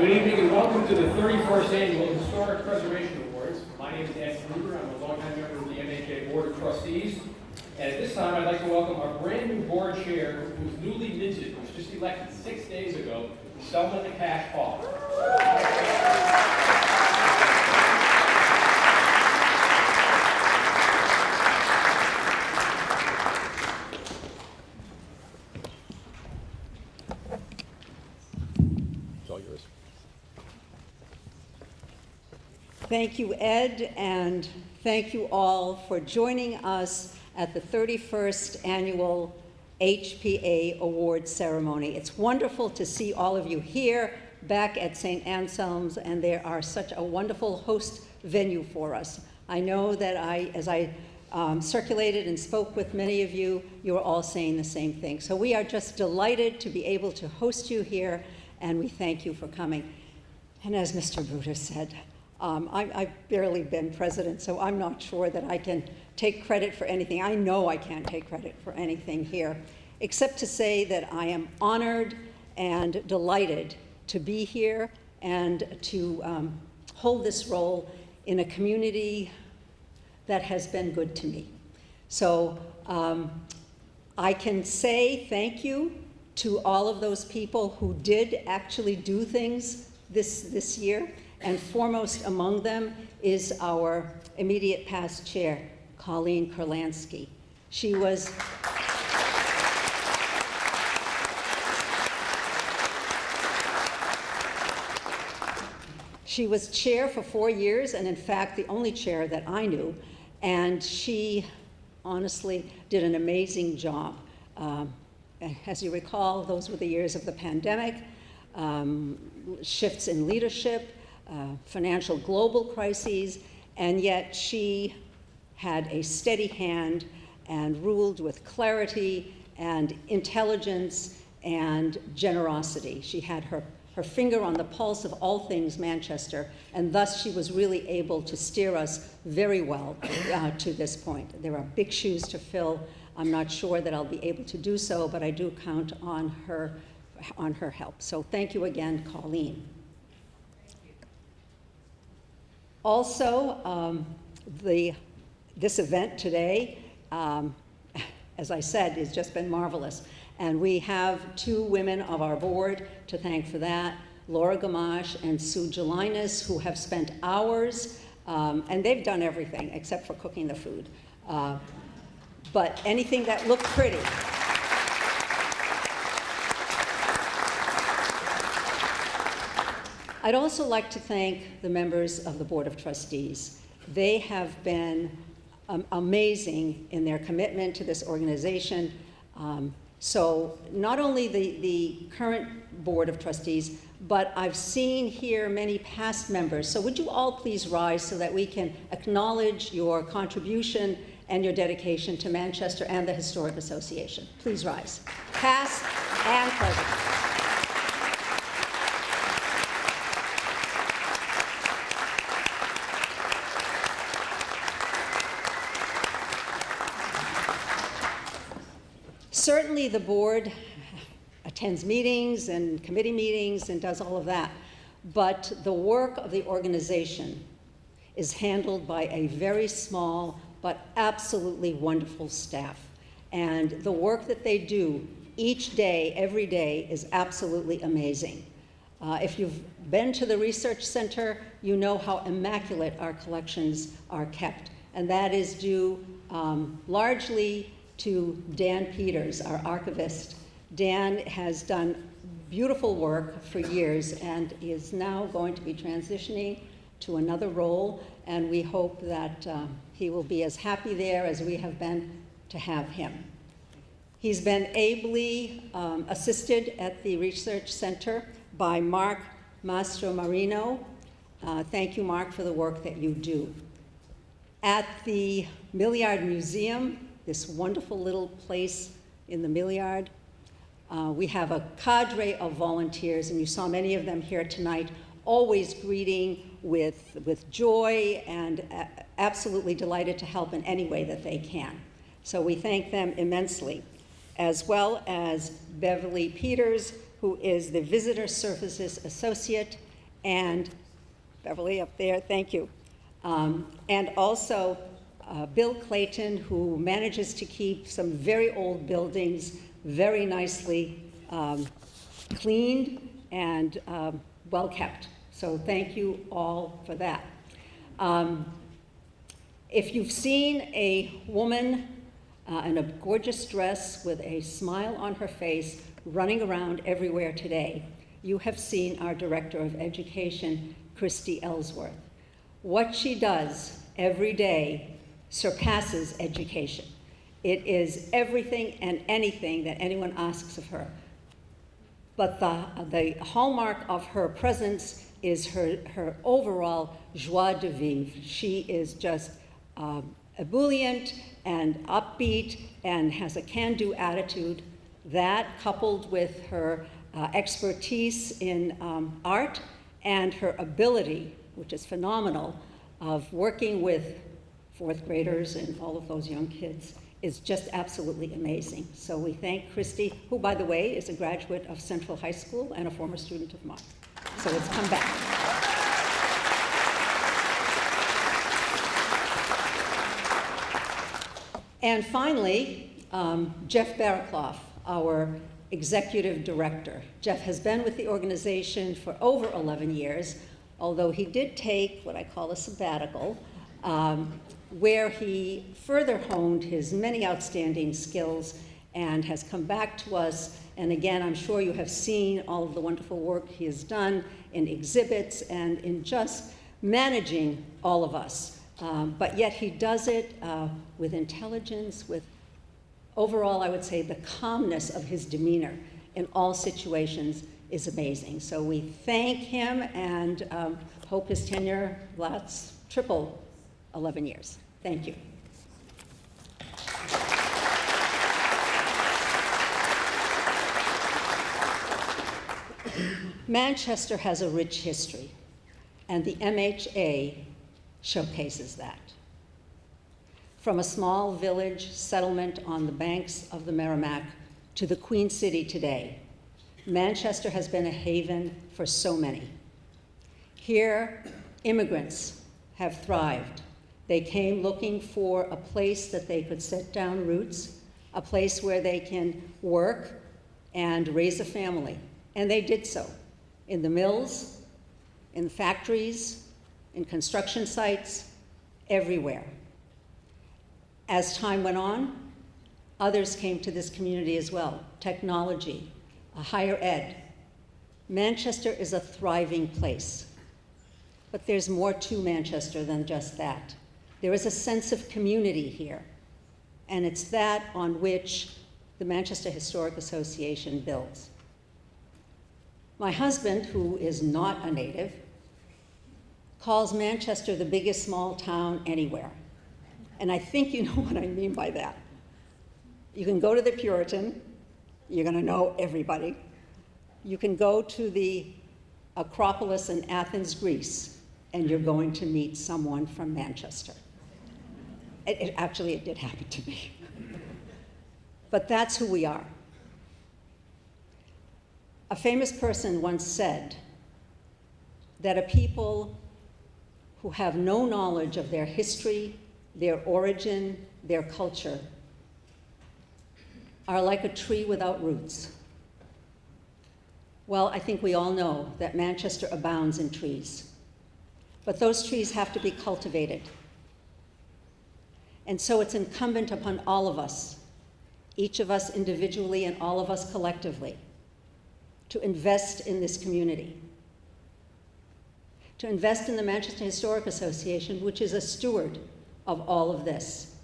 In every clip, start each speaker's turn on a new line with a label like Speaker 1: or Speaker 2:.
Speaker 1: Good evening and welcome to the 31st Annual Historic Preservation Awards. My name is Anselm. I'm a longtime member of the MHA Board of Trustees. And at this time, I'd like to welcome our brand new board chair, who's newly minted, was just elected 6 days ago, Selma Cash Hall.
Speaker 2: Thank you, Ed, and thank you all for joining us at the 31st Annual HPA Award Ceremony. It's wonderful to see all of you here back at St. Anselm's, and they are such a wonderful host venue for us. I know that as I circulated and spoke with many of you, you are all saying the same thing. So we are just delighted to be able to host you here, and we thank you for coming. And as Mr. Bruder said, I've barely been president, so I'm not sure that I can take credit for anything. I know I can't take credit for anything here, except to say that I am honored and delighted to be here and to hold this role in a community that has been good to me. So I can say thank you to all of those people who did actually do things this year. And foremost among them is our immediate past chair, Colleen Kurlansky. She was chair for 4 years, and in fact, the only chair that I knew. And she honestly did an amazing job. As you recall, those were the years of the pandemic, shifts in leadership, financial global crises, and yet she had a steady hand and ruled with clarity and intelligence and generosity. She had her finger on the pulse of all things Manchester, and thus she was really able to steer us very well to this point. There are big shoes to fill. I'm not sure that I'll be able to do so, but I do count on her help. So thank you again, Colleen. Also, this event today, as I said, has just been marvelous. And we have 2 women of our board to thank for that, Laura Gamache and Sue Gelinas, who have spent hours, and they've done everything except for cooking the food. But anything that looked pretty. I'd also like to thank the members of the Board of Trustees. They have been amazing in their commitment to this organization. So not only the current Board of Trustees, but I've seen here many past members. So would you all please rise so that we can acknowledge your contribution and your dedication to Manchester and the Historic Association. Please rise. Past and present. Certainly the board attends meetings and committee meetings and does all of that, but the work of the organization is handled by a very small but absolutely wonderful staff. And the work that they do each day, every day, is absolutely amazing. If you've been to the Research Center, you know how immaculate our collections are kept. And that is due largely to Dan Peters, our archivist. Dan has done beautiful work for years and is now going to be transitioning to another role, and we hope that he will be as happy there as we have been to have him. He's been ably assisted at the Research Center by Mark Mastromarino. Thank you, Mark, for the work that you do. At the Milliard Museum, this wonderful little place in the Milliard, we have a cadre of volunteers, and you saw many of them here tonight, always greeting with joy and absolutely delighted to help in any way that they can. So we thank them immensely, as well as Beverly Peters, who is the Visitor Services Associate, and Beverly up there, thank you. And also Bill Clayton, who manages to keep some very old buildings very nicely cleaned and well-kept. So thank you all for that. If you've seen a woman in a gorgeous dress with a smile on her face running around everywhere today, you have seen our Director of Education, Christy Ellsworth. What she does every day surpasses education. It is everything and anything that anyone asks of her. But the hallmark of her presence is her overall joie de vivre. She is just ebullient and upbeat and has a can-do attitude. That, coupled with her expertise in art and her ability, which is phenomenal, of working with fourth graders and all of those young kids, is just absolutely amazing. So we thank Christy, who, by the way, is a graduate of Central High School and a former student of mine. So it's come back. And finally, Jeff Barraclough, our executive director. Jeff has been with the organization for over 11 years, although he did take what I call a sabbatical, where he further honed his many outstanding skills and has come back to us. And again, I'm sure you have seen all of the wonderful work he has done in exhibits and in just managing all of us. But yet he does it with intelligence, with overall, I would say, the calmness of his demeanor in all situations is amazing. So we thank him and hope his tenure lasts triple 11 years. Thank you. Manchester has a rich history, and the MHA showcases that. From a small village settlement on the banks of the Merrimack to the Queen City today, Manchester has been a haven for so many. Here, immigrants have thrived. They came looking for a place that they could set down roots, a place where they can work and raise a family. And they did so in the mills, in factories, in construction sites, everywhere. As time went on, others came to this community as well. Technology, higher ed. Manchester is a thriving place. But there's more to Manchester than just that. There is a sense of community here, and it's that on which the Manchester Historic Association builds. My husband, who is not a native, calls Manchester the biggest small town anywhere. And I think you know what I mean by that. You can go to the Puritan, you're going to know everybody. You can go to the Acropolis in Athens, Greece, and you're going to meet someone from Manchester. Actually, it did happen to me. But that's who we are. A famous person once said that a people who have no knowledge of their history, their origin, their culture, are like a tree without roots. Well, I think we all know that Manchester abounds in trees, but those trees have to be cultivated. And so it's incumbent upon all of us, each of us individually and all of us collectively, to invest in this community, to invest in the Manchester Historic Association, which is a steward of all of this.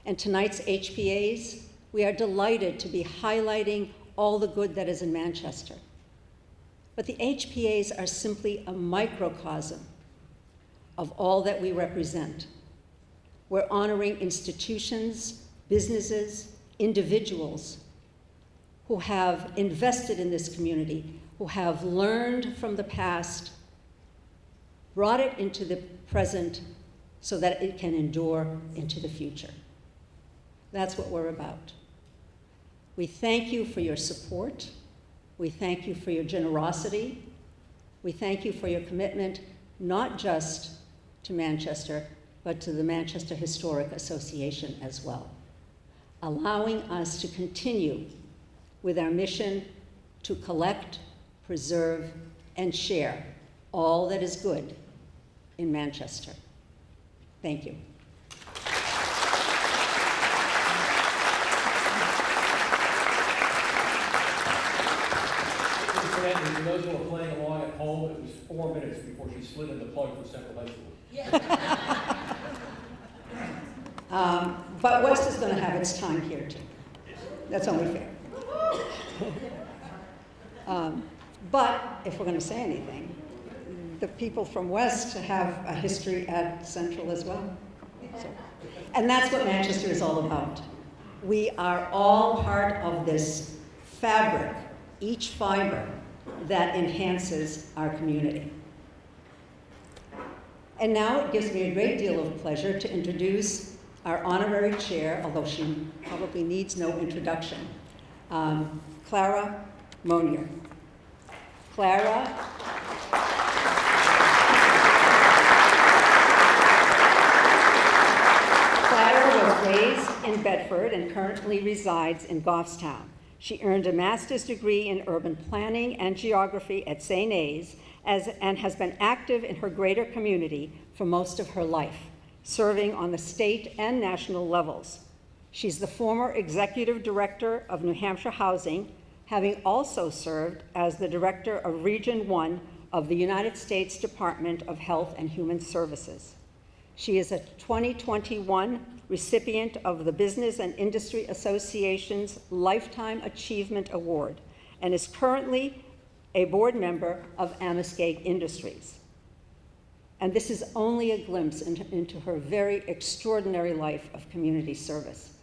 Speaker 2: And tonight's HPAs, we are delighted to be highlighting all the good that is in Manchester. But the HPAs are simply a microcosm of all that we represent. We're honoring institutions, businesses, individuals who have invested in this community, who have learned from the past, brought it into the present so that it can endure into the future. That's what we're about. We thank you for your support. We thank you for your generosity. We thank you for your commitment, not just to Manchester, but to the Manchester Historic Association as well, allowing us to continue with our mission to collect, preserve, and share all that is good in Manchester. Thank you.
Speaker 1: For those who are playing along at home, it was 4 minutes before she slid in the plug for Central High School.
Speaker 2: But West is going to have its time here too. That's only fair. But if we're going to say anything, the people from West have a history at Central as well. So, and that's what Manchester is all about. We are all part of this fabric, each fiber, that enhances our community. And now it gives me a great deal of pleasure to introduce our honorary chair, although she probably needs no introduction, Clara Monier. Clara was raised in Bedford and currently resides in Goffstown. She earned a master's degree in urban planning and geography at St. A's and has been active in her greater community for most of her life, serving on the state and national levels. She's the former executive director of New Hampshire Housing, having also served as the director of Region 1 of the United States Department of Health and Human Services. She is a 2021 recipient of the Business and Industry Association's Lifetime Achievement Award and is currently a board member of Amoskeag Industries. And this is only a glimpse into her very extraordinary life of community service.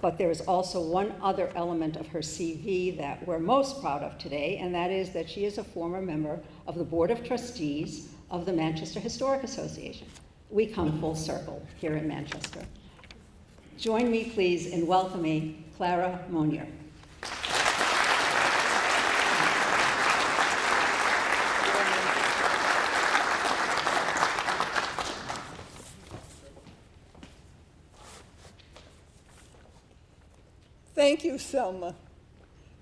Speaker 2: But there is also one other element of her CV that we're most proud of today, and that is that she is a former member of the Board of Trustees of the Manchester Historic Association. We come full circle here in Manchester. Join me, please, in welcoming Clara Monier.
Speaker 3: Thank you, Selma,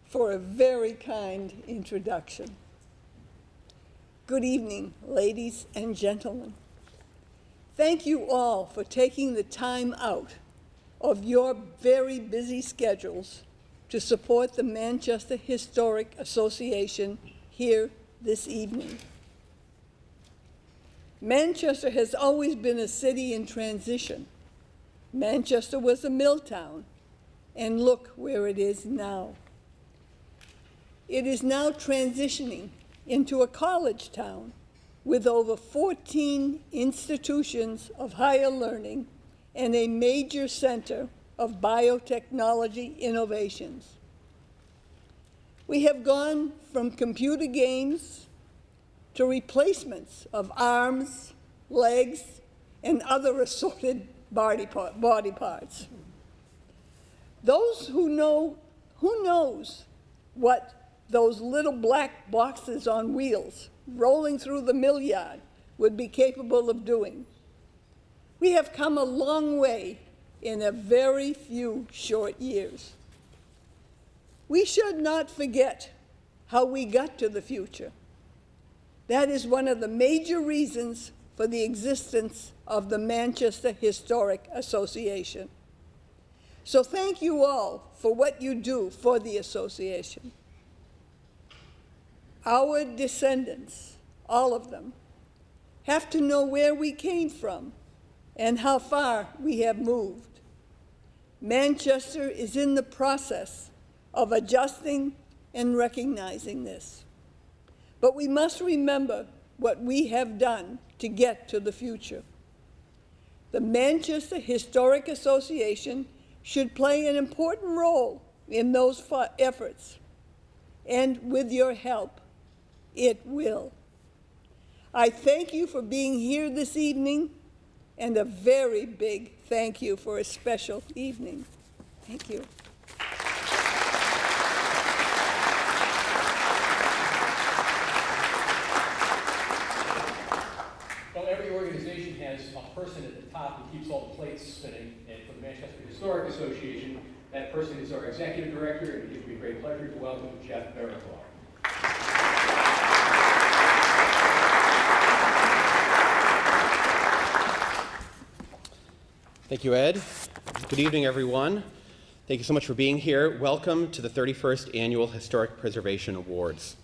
Speaker 3: for a very kind introduction. Good evening, ladies and gentlemen. Thank you all for taking the time out of your very busy schedules to support the Manchester Historic Association here this evening. Manchester has always been a city in transition. Manchester was a mill town, and look where it is now. It is now transitioning into a college town with over 14 institutions of higher learning and a major center of biotechnology innovations. We have gone from computer games to replacements of arms, legs, and other assorted body parts. Those who knows what those little black boxes on wheels rolling through the mill yard would be capable of doing. We have come a long way in a very few short years. We should not forget how we got to the future. That is one of the major reasons for the existence of the Manchester Historic Association. So thank you all for what you do for the association. Our descendants, all of them, have to know where we came from and how far we have moved. Manchester is in the process of adjusting and recognizing this. But we must remember what we have done to get to the future. The Manchester Historic Association should play an important role in those efforts. And with your help, it will. I thank you for being here this evening, and a very big thank you for a special evening. Thank you.
Speaker 1: top and keeps all the plates spinning. And for the Manchester Historic Association, that person is our executive director, and it gives me great pleasure to welcome Jeff Bericlaw.
Speaker 4: Thank you, Ed. Good evening, everyone. Thank you so much for being here. Welcome to the 31st Annual Historic Preservation Awards.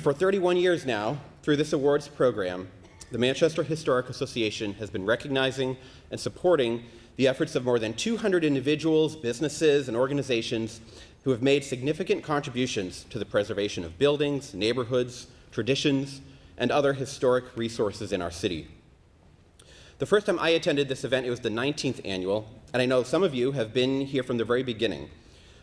Speaker 4: For 31 years now, through this awards program, the Manchester Historic Association has been recognizing and supporting the efforts of more than 200 individuals, businesses, and organizations who have made significant contributions to the preservation of buildings, neighborhoods, traditions, and other historic resources in our city. The first time I attended this event, it was the 19th annual, and I know some of you have been here from the very beginning.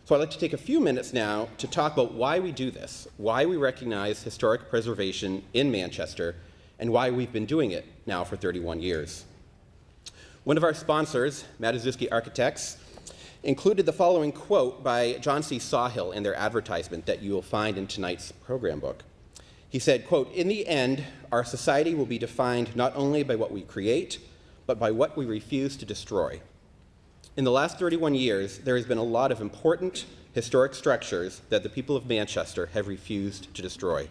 Speaker 4: So I'd like to take a few minutes now to talk about why we do this, why we recognize historic preservation in Manchester, and why we've been doing it now for 31 years. One of our sponsors, Matuszewski Architects, included the following quote by John C. Sawhill in their advertisement that you will find in tonight's program book. He said, quote, "In the end, our society will be defined not only by what we create, but by what we refuse to destroy." In the last 31 years, there has been a lot of important historic structures that the people of Manchester have refused to destroy.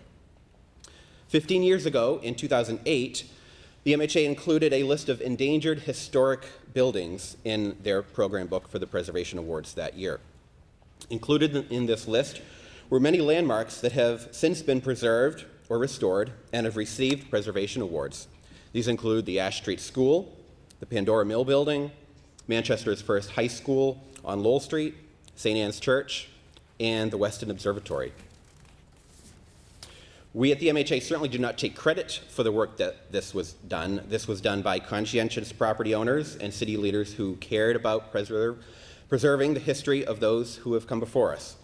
Speaker 4: 15 years ago, in 2008, the MHA included a list of endangered historic buildings in their program book for the Preservation Awards that year. Included in this list were many landmarks that have since been preserved or restored and have received preservation awards. These include the Ash Street School, the Pandora Mill Building, Manchester's first high school on Lowell Street, St. Anne's Church, and the Weston Observatory. We at the MHA certainly do not take credit for the work that this was done. This was done by conscientious property owners and city leaders who cared about preserving the history of those who have come before us.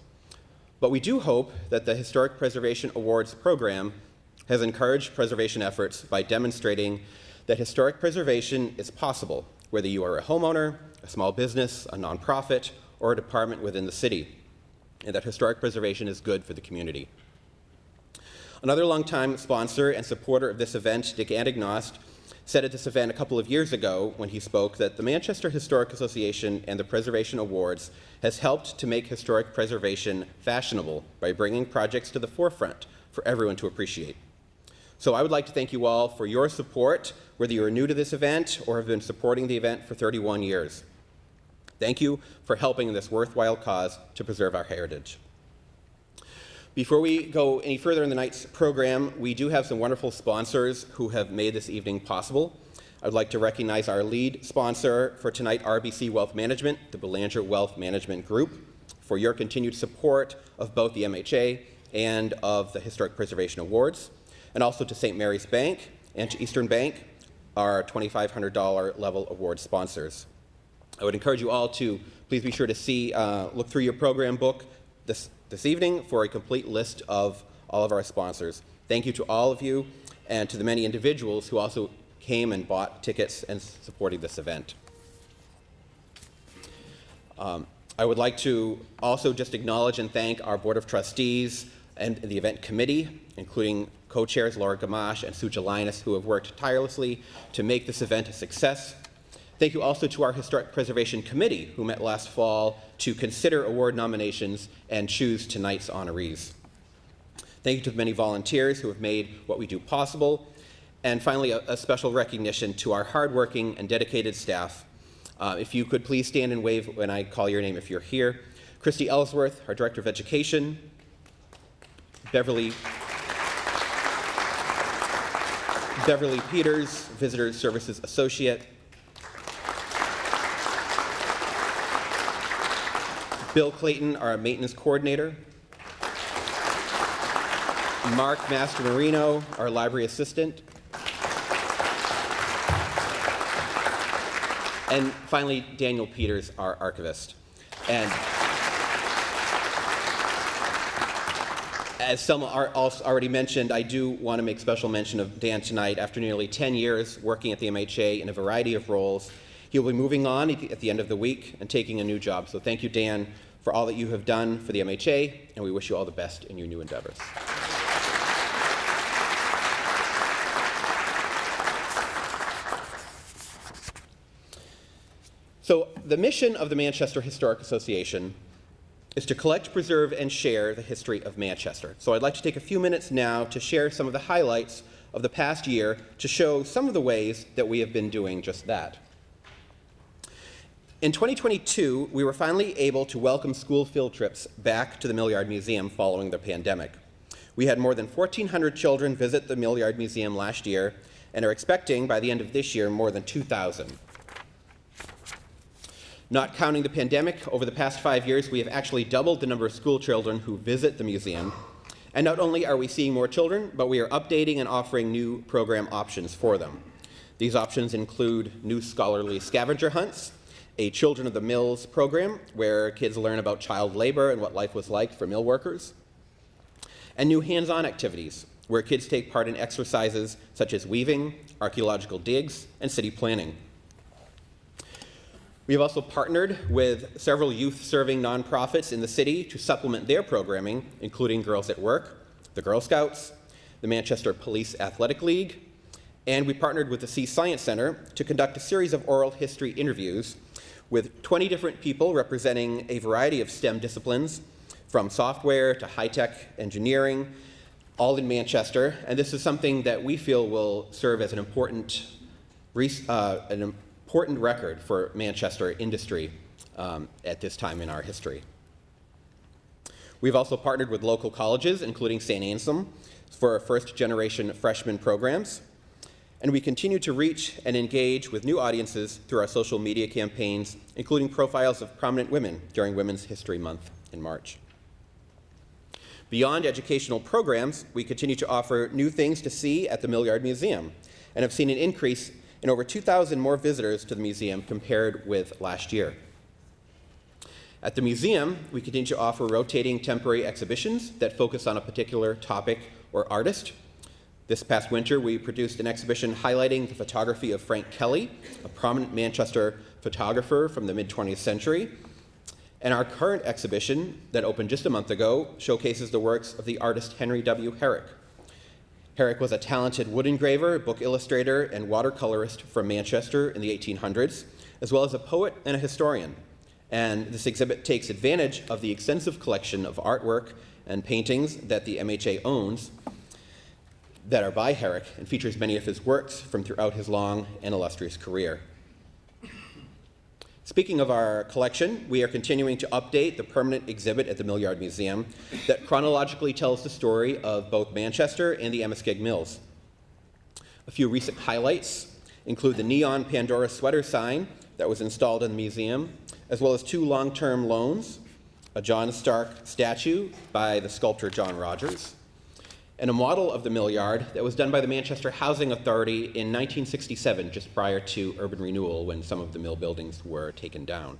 Speaker 4: But we do hope that the Historic Preservation Awards program has encouraged preservation efforts by demonstrating that historic preservation is possible, whether you are a homeowner, a small business, a nonprofit, or a department within the city, and that historic preservation is good for the community. Another longtime sponsor and supporter of this event, Dick Antignost, said at this event a couple of years ago when he spoke that the Manchester Historic Association and the Preservation Awards has helped to make historic preservation fashionable by bringing projects to the forefront for everyone to appreciate. So I would like to thank you all for your support, whether you are new to this event or have been supporting the event for 31 years. Thank you for helping in this worthwhile cause to preserve our heritage. Before we go any further in the night's program, we do have some wonderful sponsors who have made this evening possible. I would like to recognize our lead sponsor for tonight, RBC Wealth Management, the Belanger Wealth Management Group, for your continued support of both the MHA and of the Historic Preservation Awards, and also to St. Mary's Bank and to Eastern Bank, our $2,500 level award sponsors. I would encourage you all to please be sure to look through your program book this evening for a complete list of all of our sponsors. Thank you to all of you and to the many individuals who also came and bought tickets and supported this event. I would like to also just acknowledge and thank our Board of Trustees and the event committee, including co-chairs Laura Gamache and Sue Gelinas, who have worked tirelessly to make this event a success. Thank you also to our Historic Preservation Committee, who met last fall to consider award nominations and choose tonight's honorees. Thank you to the many volunteers who have made what we do possible. And finally, a special recognition to our hardworking and dedicated staff. If you could please stand and wave when I call your name if you're here. Christy Ellsworth, our Director of Education. Beverly Peters, Visitor Services Associate. Bill Clayton, our Maintenance Coordinator. Mark Master-Marino, our Library Assistant. And finally, Daniel Peters, our Archivist. And as Selma already mentioned, I do want to make special mention of Dan tonight. After nearly 10 years working at the MHA in a variety of roles, he will be moving on at the end of the week and taking a new job. So thank you, Dan, for all that you have done for the MHA, and we wish you all the best in your new endeavors. So the mission of the Manchester Historic Association is to collect, preserve, and share the history of Manchester. So I'd like to take a few minutes now to share some of the highlights of the past year to show some of the ways that we have been doing just that. In 2022, we were finally able to welcome school field trips back to the Millyard Museum following the pandemic. We had more than 1,400 children visit the Millyard Museum last year and are expecting, by the end of this year, more than 2,000. Not counting the pandemic, over the past 5 years, we have actually doubled the number of school children who visit the museum. And not only are we seeing more children, but we are updating and offering new program options for them. These options include new scholarly scavenger hunts, a Children of the Mills program where kids learn about child labor and what life was like for mill workers, and new hands-on activities where kids take part in exercises such as weaving, archaeological digs, and city planning. We have also partnered with several youth-serving nonprofits in the city to supplement their programming, including Girls at Work, the Girl Scouts, the Manchester Police Athletic League, and we partnered with the Sea Science Center to conduct a series of oral history interviews with 20 different people representing a variety of STEM disciplines, from software to high-tech engineering, all in Manchester. And this is something that we feel will serve as an important record for Manchester industry at this time in our history. We've also partnered with local colleges, including St. Anselm, for our first-generation freshman programs. And we continue to reach and engage with new audiences through our social media campaigns, including profiles of prominent women during Women's History Month in March. Beyond educational programs, we continue to offer new things to see at the Millyard Museum and have seen an increase in over 2,000 more visitors to the museum compared with last year. At the museum, we continue to offer rotating temporary exhibitions that focus on a particular topic or artist. This past winter, we produced an exhibition highlighting the photography of Frank Kelly, a prominent Manchester photographer from the mid-20th century. And our current exhibition, that opened just a month ago, showcases the works of the artist Henry W. Herrick. Herrick was a talented wood engraver, book illustrator, and watercolorist from Manchester in the 1800s, as well as a poet and a historian. And this exhibit takes advantage of the extensive collection of artwork and paintings that the MHA owns that are by Herrick and features many of his works from throughout his long and illustrious career. Speaking of our collection, we are continuing to update the permanent exhibit at the Millyard Museum that chronologically tells the story of both Manchester and the Enniskillen Mills. A few recent highlights include the neon Pandora sweater sign that was installed in the museum, as well as 2 long-term loans, a John Stark statue by the sculptor John Rogers, and a model of the Millyard that was done by the Manchester Housing Authority in 1967, just prior to urban renewal when some of the mill buildings were taken down.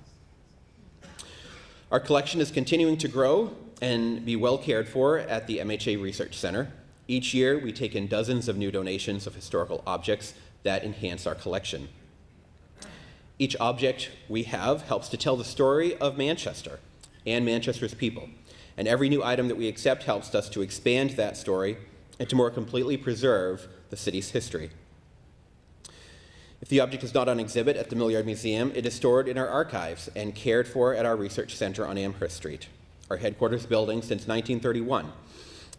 Speaker 4: Our collection is continuing to grow and be well cared for at the MHA Research Center. Each year, we take in dozens of new donations of historical objects that enhance our collection. Each object we have helps to tell the story of Manchester and Manchester's people. And every new item that we accept helps us to expand that story and to more completely preserve the city's history. If the object is not on exhibit at the Millyard Museum, it is stored in our archives and cared for at our research center on Amherst Street, our headquarters building since 1931,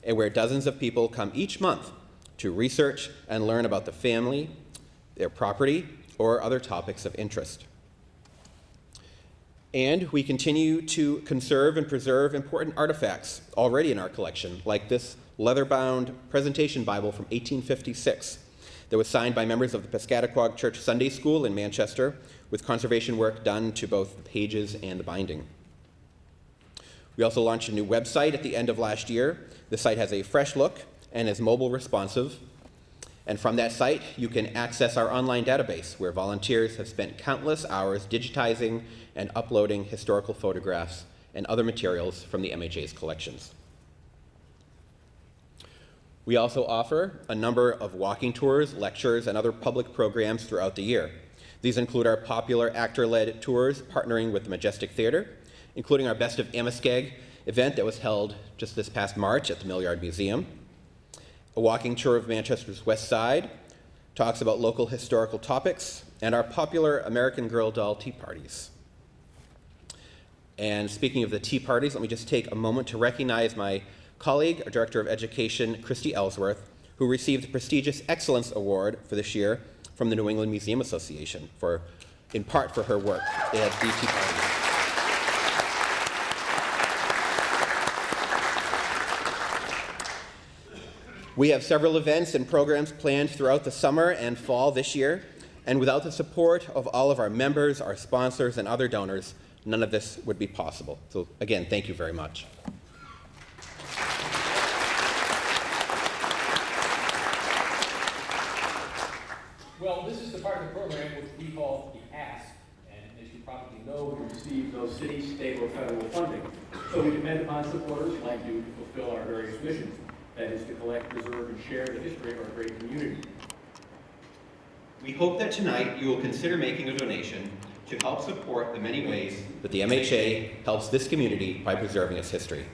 Speaker 4: and where dozens of people come each month to research and learn about the family, their property, or other topics of interest. And we continue to conserve and preserve important artifacts already in our collection, like this leather-bound presentation Bible from 1856 that was signed by members of the Piscataquag Church Sunday School in Manchester, with conservation work done to both the pages and the binding. We also launched a new website at the end of last year. The site has a fresh look and is mobile responsive. And from that site, you can access our online database, where volunteers have spent countless hours digitizing and uploading historical photographs and other materials from the MHA's collections. We also offer a number of walking tours, lectures, and other public programs throughout the year. These include our popular actor-led tours partnering with the Majestic Theater, including our Best of Amoskeag event that was held just this past March at the Millyard Museum, a walking tour of Manchester's West Side, talks about local historical topics, and our popular American Girl doll tea parties. And speaking of the tea parties, let me just take a moment to recognize my colleague, our Director of Education, Christy Ellsworth, who received the prestigious Excellence Award for this year from the New England Museum Association, in part for her work at the tea parties. We have several events and programs planned throughout the summer and fall this year, and without the support of all of our members, our sponsors, and other donors, none of this would be possible. So again, thank you very much.
Speaker 1: Well, this is the part of the program which we call the Ask, and as you probably know, we receive those city, state, or federal funding. So we depend upon supporters like you to fulfill our various missions. That is to collect, preserve, and share the history of our great community.
Speaker 4: We hope that tonight you will consider making a donation to help support the many ways that the MHA helps this community by preserving its history.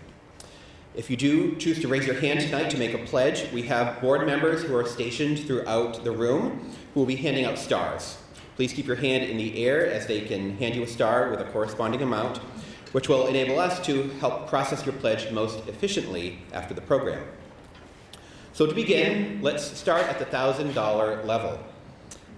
Speaker 4: If you do choose to raise your hand tonight to make a pledge, we have board members who are stationed throughout the room who will be handing out stars. Please keep your hand in the air as they can hand you a star with a corresponding amount, which will enable us to help process your pledge most efficiently after the program. So to begin, let's start at the $1,000 level.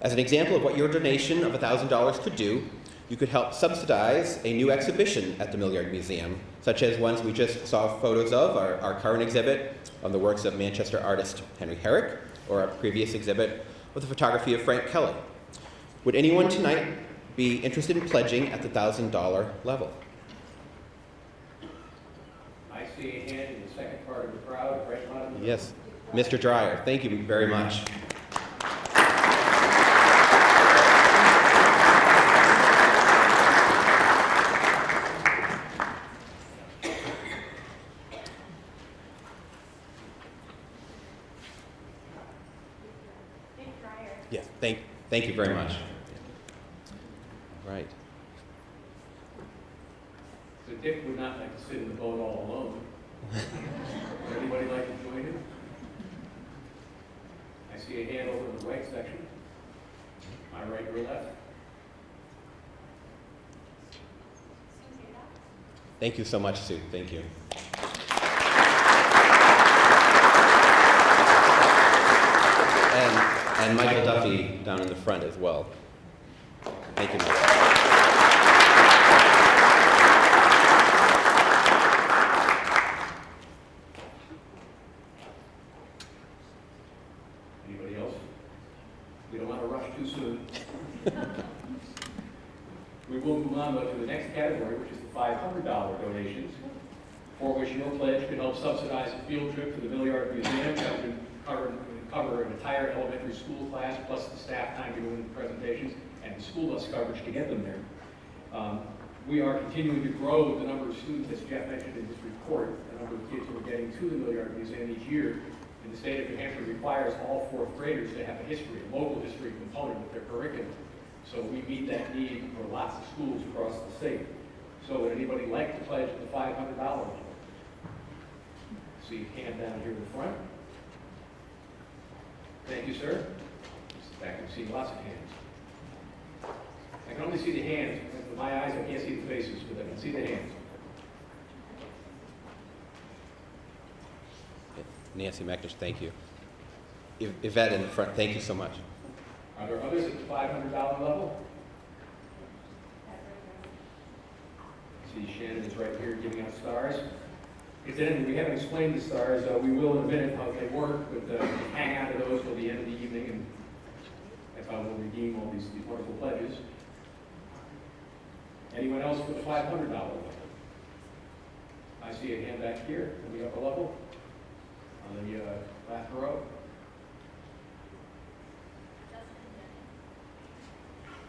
Speaker 4: As an example of what your donation of $1,000 could do, you could help subsidize a new exhibition at the Millyard Museum, such as ones we just saw photos of, our current exhibit on the works of Manchester artist Henry Herrick, or our previous exhibit with the photography of Frank Kelly. Would anyone tonight be interested in pledging at the $1,000 level?
Speaker 1: I see a hand in the second part of the crowd, right on.
Speaker 4: Yes, Mr. Dreyer, thank you very much. Yes, thank you very much. All right.
Speaker 1: So Dick would not like to sit in the boat all alone. Would anybody like to join him? I see a hand over in the right section. My right, your left.
Speaker 4: Thank you so much, Sue. Thank you. And Michael Duffy down in the front as well. Thank you, Michael.
Speaker 1: Anybody else? We don't want to rush too soon. We will move on to the next category, which is the $500 donations, for which your pledge can help subsidize a field trip to the Millyard Museum that would cover an entire elementary school class, plus the staff time doing the presentations, and the school bus coverage to get them there. We are continuing to grow the number of students, as Jeff mentioned in his report, the number of kids who are getting to the Millyard Museum each year. And the state of New Hampshire requires all fourth graders to have a history, a local history component with their curriculum. So we meet that need for lots of schools across the state. So would anybody like to pledge the $500? See a hand down here in the front. Thank you, sir. Back, I'm seeing lots of hands. I can only see the hands. With my eyes, I can't see the faces, but I can see the hands.
Speaker 4: Nancy McNish, thank you. Yvette in the front, thank you so much.
Speaker 1: Are there others at the $500 level? See, Shannon is right here giving out stars. Incidentally, we haven't explained the stars. We will in a minute how they work, but hang out to those till the end of the evening, and that's how we'll redeem all these wonderful pledges. Anyone else for the $500 level? I see a hand back here in the upper level, on the last row.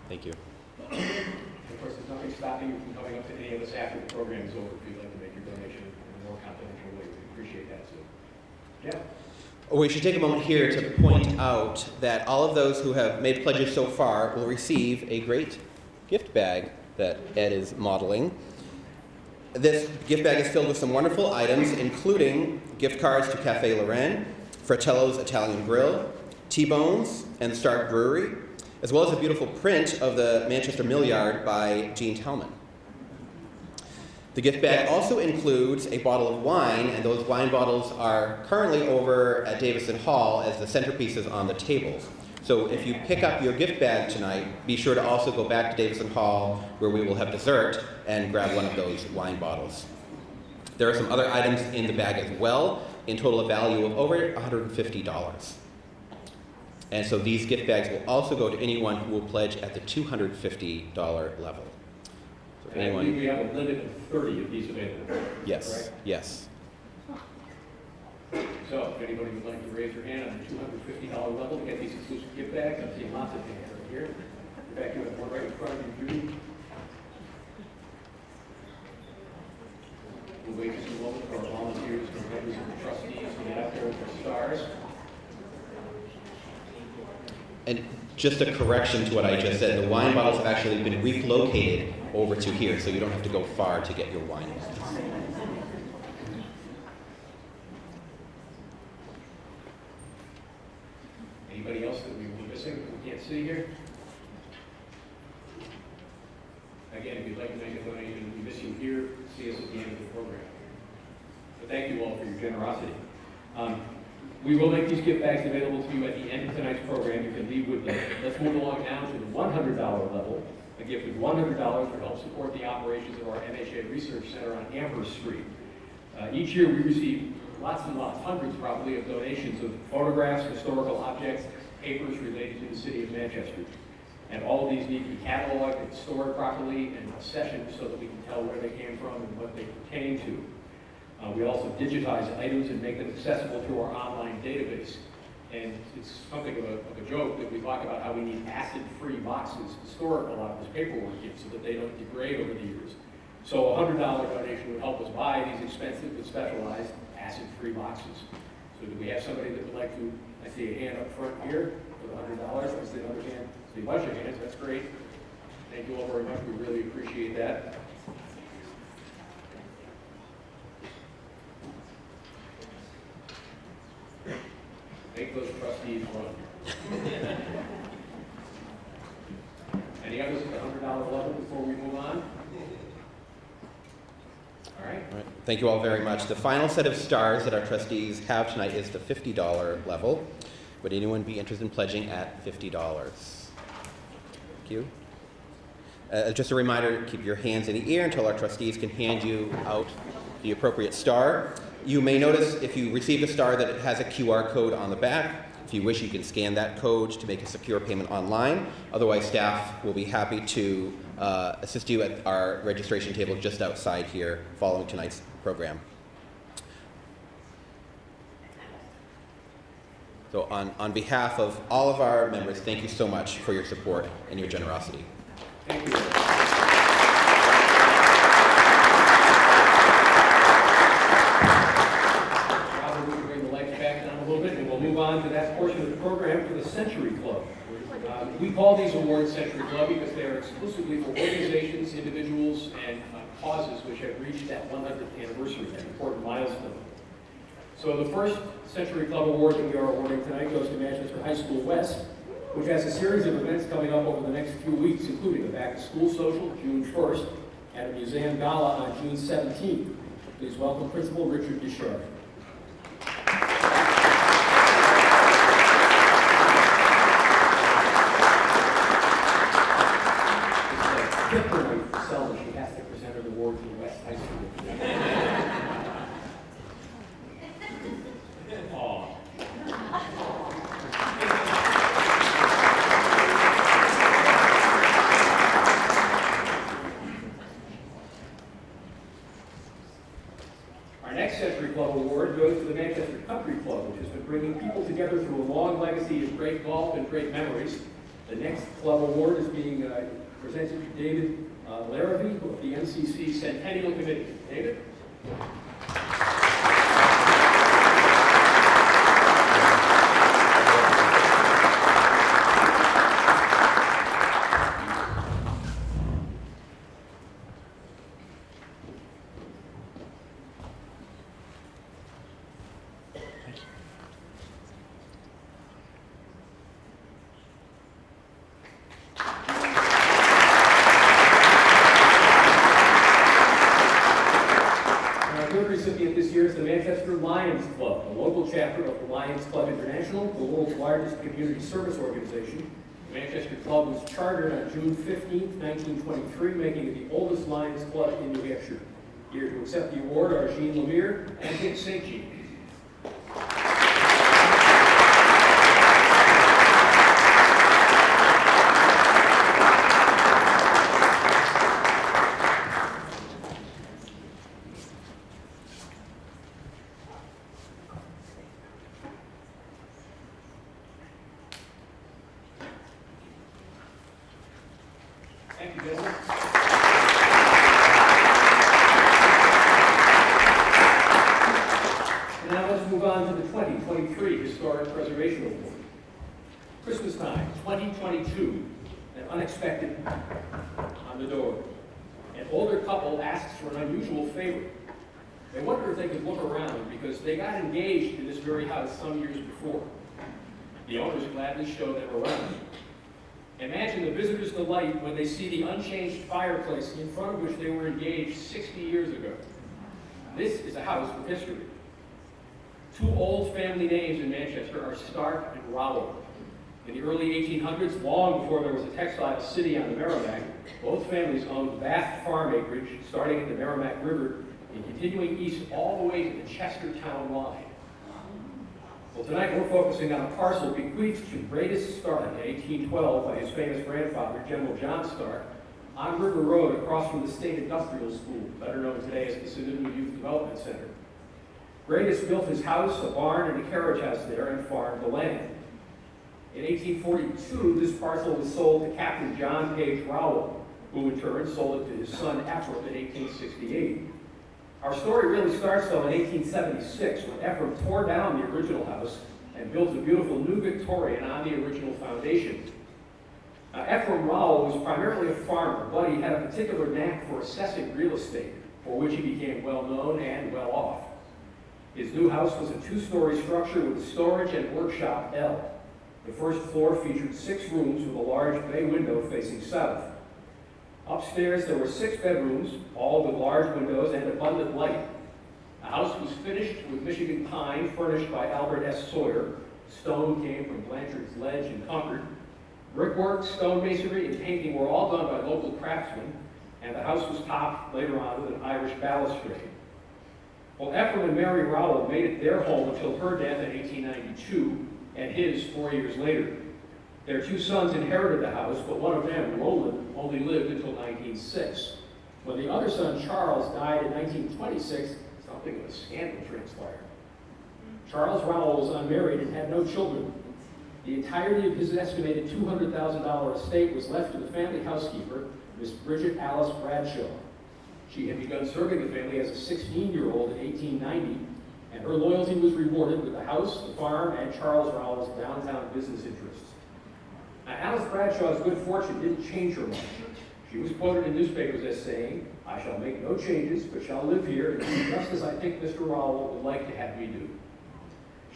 Speaker 4: Thank you.
Speaker 1: Of course, there's nothing stopping you from coming up to any of us after the program is over if you'd like to make your donation in a more confidential way. We appreciate that, so. Yeah.
Speaker 4: We should take a moment here to point out that all of those who have made pledges so far will receive a great gift bag that Ed is modeling. This gift bag is filled with some wonderful items, including gift cards to Cafe Lorraine, Fratello's Italian Grill, T-Bones and the Stark Brewery, as well as a beautiful print of the Manchester Mill Yard by Gene Tellman. The gift bag also includes a bottle of wine, and those wine bottles are currently over at Davison Hall as the centerpieces on the tables. So if you pick up your gift bag tonight, be sure to also go back to Davison Hall where we will have dessert and grab one of those wine bottles. There are some other items in the bag as well, in total a value of over $150. And so these gift bags will also go to anyone who will pledge at the $250 level. So if
Speaker 1: And I believe we have a limit of 30 of these available.
Speaker 4: Yes,
Speaker 1: Correct?
Speaker 4: yes.
Speaker 1: So if anybody would like to raise their hand on the $250 level to get these exclusive gift bags, I'm seeing lots of hands right here. In fact, you have one right in front of you, Judy. We'll wait just a moment for our volunteers and members of the trustees to get out there with their stars.
Speaker 4: And just a correction to what I just said, the wine bottles have actually been relocated over to here, so you don't have to go far to get your wine.
Speaker 1: Anybody else that we were missing, we can't see here? Again, if you'd like to make a donation, we miss you here, see us at the end of the program. But thank you all for your generosity. We will make these gift bags available to you at the end of tonight's program. You can leave with them. Let's move along now to the $100 level. A gift of $100 will help support the operations of our MHA Research Center on Amherst Street. Each year we receive lots and lots, hundreds probably, of donations of photographs, historical objects, papers related to the city of Manchester. And all of these need to be cataloged and stored properly and accessioned so that we can tell where they came from and what they pertain to. We also digitize items and make them accessible through our online database. And it's something of a joke that we talk about how we need acid-free boxes to store a lot of this paperwork in so that they don't degrade over the years. So a $100 donation would help us buy these expensive but specialized acid-free boxes. So do we have somebody that would like to, I see a hand up front here for the $100. I see another hand. I see a bunch of hands. That's great. Thank you all very much. We really appreciate that. Make those trustees run. Any others at the $100 level before we move on? All right.
Speaker 4: All right. Thank you all very much. The final set of stars that our trustees have tonight is the $50 level. Would anyone be interested in pledging at $50? Thank you. Just a reminder, keep your hands in the air until our trustees can hand you out the appropriate star. You may notice if you receive a star that it has a QR code on the back. If you wish, you can scan that code to make a secure payment online. Otherwise, staff will be happy to assist you at our registration table just outside here following tonight's program. So on behalf of all of our members, thank you so much for your support and your generosity.
Speaker 1: Thank you. Move on to that portion of the program for the Century Club. We call these awards Century Club because they are exclusively for organizations, individuals, and causes which have reached that 100th anniversary, an important milestone. So the first Century Club award that we are awarding tonight goes to Manchester High School West, which has a series of events coming up over the next few weeks, including a back-to-school social June 1st and a museum gala on June 17th. Please welcome Principal Richard Deschamps. She has to present an award to the West High School. Aw. Our next Century Club award goes to the Manchester Country Club, which has been bringing people together through a long legacy of great golf and great memories. The next club award is being presented to David Larrabee of the MCC Centennial Committee. David? Lions Club, a local chapter of the Lions Club International, the world's largest community service organization. The Manchester Club was chartered on June 15, 1923, making it the oldest Lions Club in New Hampshire. Here to accept the award are Jean Lemire and Dick St. Jean. Thank you, gentlemen. And now let's move on to the 2023 Historic Preservation Award. Christmas time, 2022, an unexpected on the door. An older couple asks for an unusual favor. They wonder if they could look around because they got engaged in this very house some years before. The owners gladly show them around. Imagine the visitors' delight when they see the unchanged fireplace in front of which they were engaged 60 years ago. This is a house with history. Two old family names in Manchester are Stark and Rowell. In the early 1800s, long before there was a textile city on the Merrimack, both families owned vast farm acreage starting at the Merrimack River and continuing east all the way to the Chester town line. Well, tonight we're focusing on a parcel bequeathed to Greatest Stark in 1812 by his famous grandfather, General John Stark, on River Road across from the State Industrial School, better known today as the Sununu Youth Development Center. Greatest built his house, a barn, and a carriage house there and farmed the land. In 1842, this parcel was sold to Captain John Page Rowell, who in turn sold it to his son Ephraim in 1868. Our story really starts, though, in 1876, when Ephraim tore down the original house and built a beautiful new Victorian on the original foundation. Ephraim Rowell was primarily a farmer, but he had a particular knack for assessing real estate, for which he became well known and well off. His new house was a two-story structure with storage and workshop L. The first floor featured 6 rooms with a large bay window facing south. Upstairs, there were 6 bedrooms, all with large windows and abundant light. The house was finished with Michigan pine, furnished by Albert S. Sawyer. Stone came from Blanchard's Ledge in Concord. Brickwork, stonemasonry, and painting were all done by local craftsmen, and the house was topped later on with an Irish balustrade. Well, Ephraim and Mary Rowell made it their home until her death in 1892, and his 4 years later. Their 2 sons inherited the house, but one of them, Roland, only lived until 1906. When the other son, Charles, died in 1926, something of a scandal transpired. Charles Rowell was unmarried and had no children. The entirety of his estimated $200,000 estate was left to the family housekeeper, Miss Bridget Alice Bradshaw. She had begun serving the family as a 16-year-old in 1890, and her loyalty was rewarded with the house, the farm, and Charles Rowell's downtown business interests. Now, Alice Bradshaw's good fortune didn't change her much. She was quoted in newspapers as saying, "I shall make no changes, but shall live here and do just as I think Mr. Rowell would like to have me do."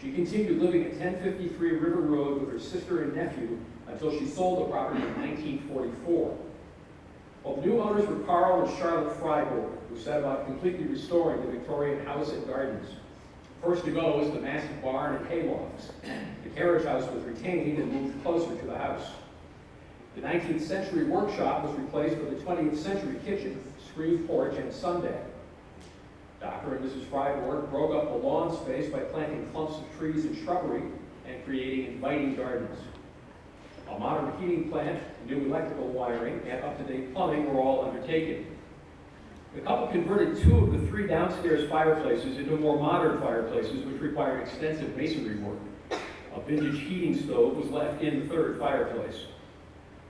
Speaker 1: She continued living at 1053 River Road with her sister and nephew until she sold the property in 1944. Well, the new owners were Carl and Charlotte Freiburg, who set about completely restoring the Victorian house and gardens. First to go was the massive barn and haylofts. The carriage house was retained and moved closer to the house. The 19th century workshop was replaced with a 20th century kitchen, screen porch, and sundeck. Dr. and Mrs. Freiburg broke up the lawn space by planting clumps of trees and shrubbery and creating inviting gardens. A modern heating plant, new electrical wiring, and up-to-date plumbing were all undertaken. The couple converted 2 of the 3 downstairs fireplaces into more modern fireplaces, which required extensive masonry work. A vintage heating stove was left in the 3rd fireplace.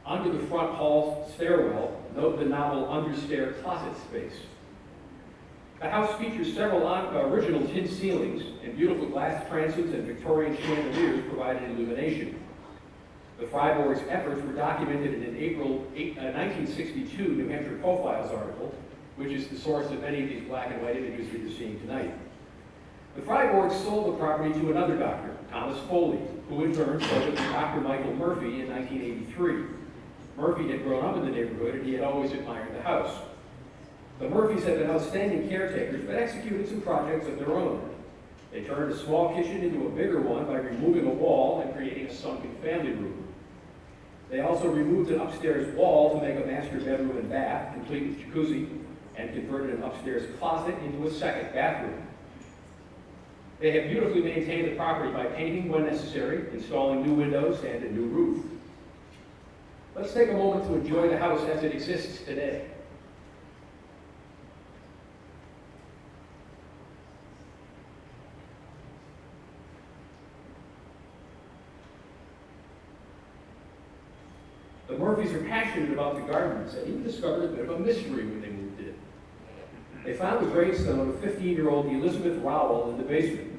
Speaker 1: Under the front hall stairwell, note the novel understair closet space. The house features several original tin ceilings, and beautiful glass transoms and Victorian chandeliers provided illumination. The Freiburg's efforts were documented in an April 1962 New Hampshire Profiles article, which is the source of many of these black and white images that you're seeing tonight. The Freiburgs sold the property to another doctor, Thomas Foley, who in turn sold it to Dr. Michael Murphy in 1983. Murphy had grown up in the neighborhood and he had always admired the house. The Murphys had been outstanding caretakers, but executed some projects of their own. They turned a small kitchen into a bigger one by removing a wall and creating a sunken family room. They also removed an upstairs wall to make a master bedroom and bath, complete with jacuzzi, and converted an upstairs closet into a second bathroom. They have beautifully maintained the property by painting when necessary, installing new windows and a new roof. Let's take a moment to enjoy the house as it exists today. The Murphys are passionate about the gardens and even discovered a bit of a mystery when they moved in. They found the gravestone of 15-year-old Elizabeth Rowell in the basement.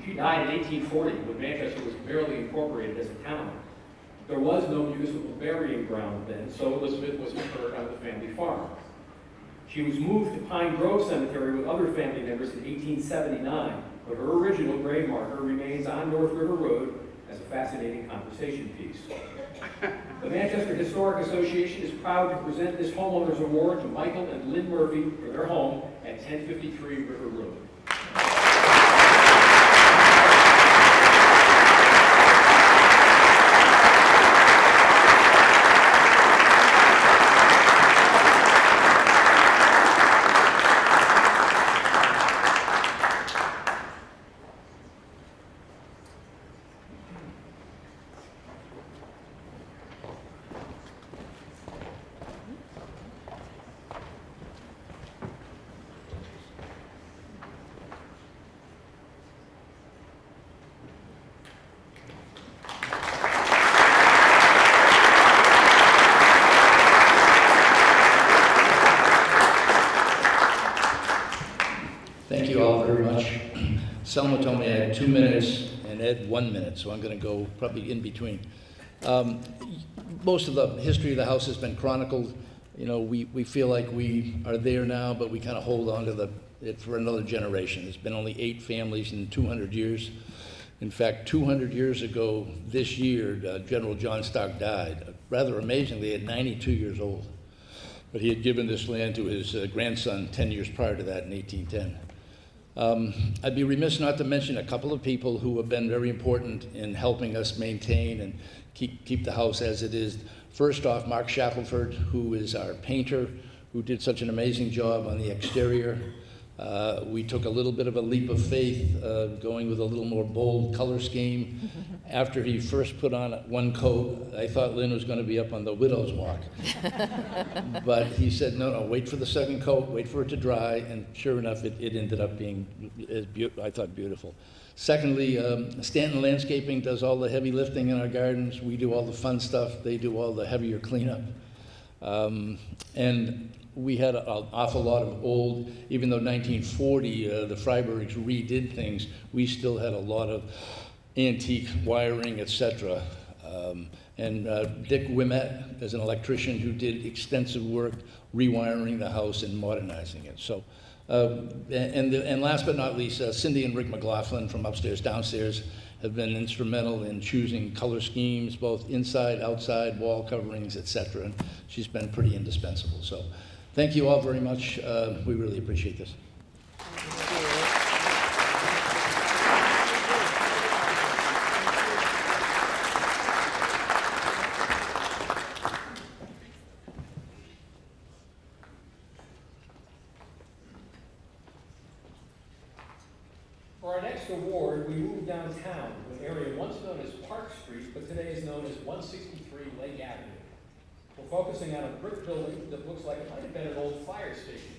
Speaker 1: She died in 1840 when Manchester was barely incorporated as a town. There was no municipal burying ground then, so Elizabeth was interred on the family farm. She was moved to Pine Grove Cemetery with other family members in 1879, but her original grave marker remains on North River Road as a fascinating conversation piece. The Manchester Historic Association is proud to present this Homeowners Award to Michael and Lynn Murphy for their home at 1053 River Road.
Speaker 5: Thank you all very much. Selma told me I had 2 minutes and Ed 1 minute, so I'm going to go probably in between. Most of the history of the house has been chronicled. You know, we feel like we are there now, but we kind of hold on to it for another generation. There's been only 8 families in 200 years. In fact, 200 years ago this year, General John Stark died. Rather amazingly, at 92 years old. But he had given this land to his grandson 10 years prior to that in 1810. I'd be remiss not to mention a couple of people who have been very important in helping us maintain and keep the house as it is. First off, Mark Shackelford, who is our painter, who did such an amazing job on the exterior. We took a little bit of a leap of faith, going with a little more bold color scheme. After he first put on 1 coat, I thought Lynn was going to be up on the widow's walk. But he said, no, wait for the 2nd coat, wait for it to dry, and sure enough, it ended up being, I thought, beautiful. Secondly, Stanton Landscaping does all the heavy lifting in our gardens. We do all the fun stuff. They do all the heavier cleanup. And we had an awful lot of old, even though 1940 the Freibergs redid things, we still had a lot of antique wiring, etc. And Dick Wimet is an electrician who did extensive work rewiring the house and modernizing it. So, and last but not least, Cindy and Rick McLaughlin from Upstairs Downstairs have been instrumental in choosing color schemes, both inside, outside, wall coverings, etc. And she's been pretty indispensable. So thank you all very much. We really appreciate this.
Speaker 1: For our next award, we moved downtown to an area once known as Park Street, but today is known as 163 Lake Avenue. We're focusing on a brick building that looks like it might have been an old fire station.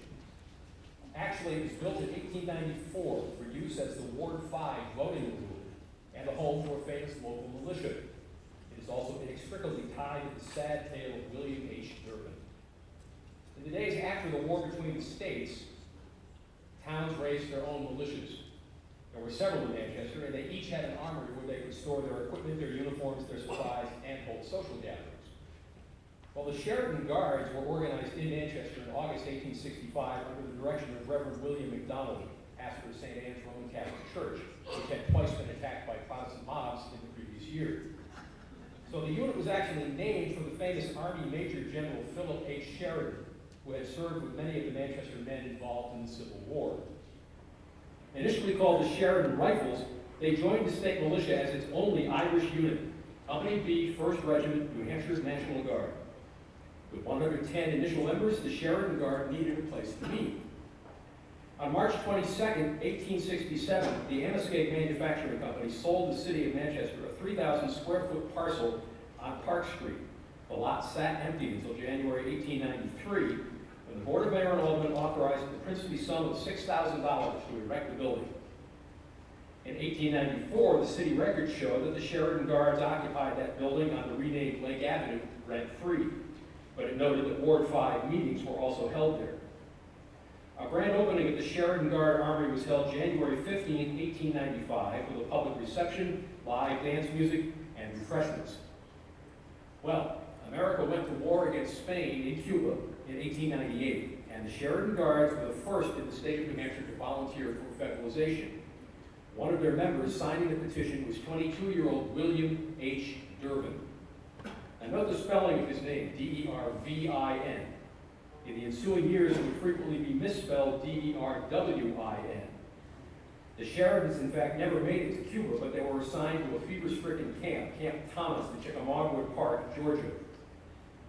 Speaker 1: Actually, it was built in 1894 for use as the Ward 5 voting room and a home for a famous local militia. It is also inextricably tied to the sad tale of William H. Durbin. In the days after the war between the states, towns raised their own militias. There were several in Manchester, and they each had an armory where they could store their equipment, their uniforms, their supplies, and hold social gatherings. Well, the Sheraton Guards were organized in Manchester in August 1865 under the direction of Reverend William MacDonald, pastor of St. Anne's Roman Catholic Church, which had twice been attacked by Protestant mobs in the previous year. So the unit was actually named for the famous Army Major General Philip H. Sheridan, who had served with many of the Manchester men involved in the Civil War. Initially called the Sheridan Rifles, they joined the state militia as its only Irish unit, Company B, 1st Regiment, New Hampshire National Guard. With 110 initial members, the Sheridan Guard needed a place to meet. On March 22, 1867, the Amescake Manufacturing Company sold the city of Manchester a 3,000 square foot parcel on Park Street. The lot sat empty until January 1893, when the Board of Mayor and Aldermen authorized the princely sum of $6,000 to erect the building. In 1894, the city records show that the Sheridan Guards occupied that building on the renamed Lake Avenue rent-free, but it noted that Ward 5 meetings were also held there. A grand opening at the Sheridan Guard Armory was held January 15, 1895, with a public reception, live dance music, and refreshments. Well, America went to war against Spain in Cuba in 1898, and the Sheridan Guards were the first in the state of New Hampshire to volunteer for federalization. One of their members signing the petition was 22-year-old William H. Durbin. Now note the spelling of his name, D-E-R-V-I-N. In the ensuing years, it would frequently be misspelled D-E-R-W-I-N. The Sheridans, in fact, never made it to Cuba, but they were assigned to a fever-stricken camp, Camp Thomas, in Chickamauga Park, Georgia.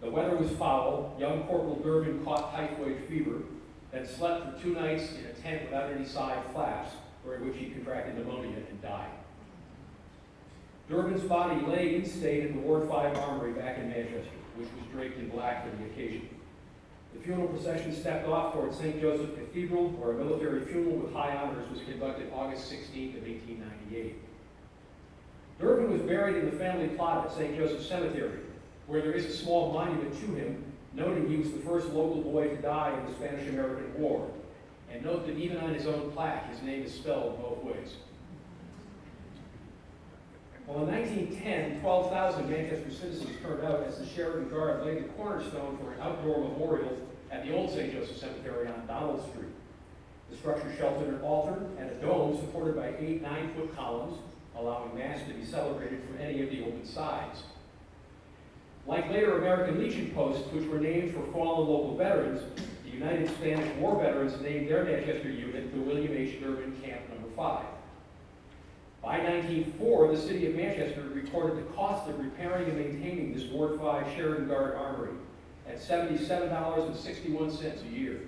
Speaker 1: The weather was foul. Young Corporal Durbin caught typhoid fever, then slept for 2 nights in a tent without any side flaps, during which he contracted pneumonia and died. Durbin's body lay in state in the Ward 5 Armory back in Manchester, which was draped in black for the occasion. The funeral procession stepped off toward St. Joseph Cathedral, where a military funeral with high honors was conducted August 16th of 1898. Durbin was buried in the family plot at St. Joseph Cemetery, where there is a small monument to him, noting he was the first local boy to die in the Spanish-American War. And note that even on his own plaque, his name is spelled both ways. Well, in 1910, 12,000 Manchester citizens turned out as the Sheridan Guard laid the cornerstone for an outdoor memorial at the old St. Joseph Cemetery on Donald Street. The structure sheltered an altar and a dome supported by 8 9-foot columns, allowing Mass to be celebrated from any of the open sides. Like later American Legion posts, which were named for fallen local veterans, the United Spanish War veterans named their Manchester unit the William H. Durbin Camp No. 5. By 1904, the city of Manchester recorded the cost of repairing and maintaining this Ward 5 Sheridan Guard Armory at $77.61 a year.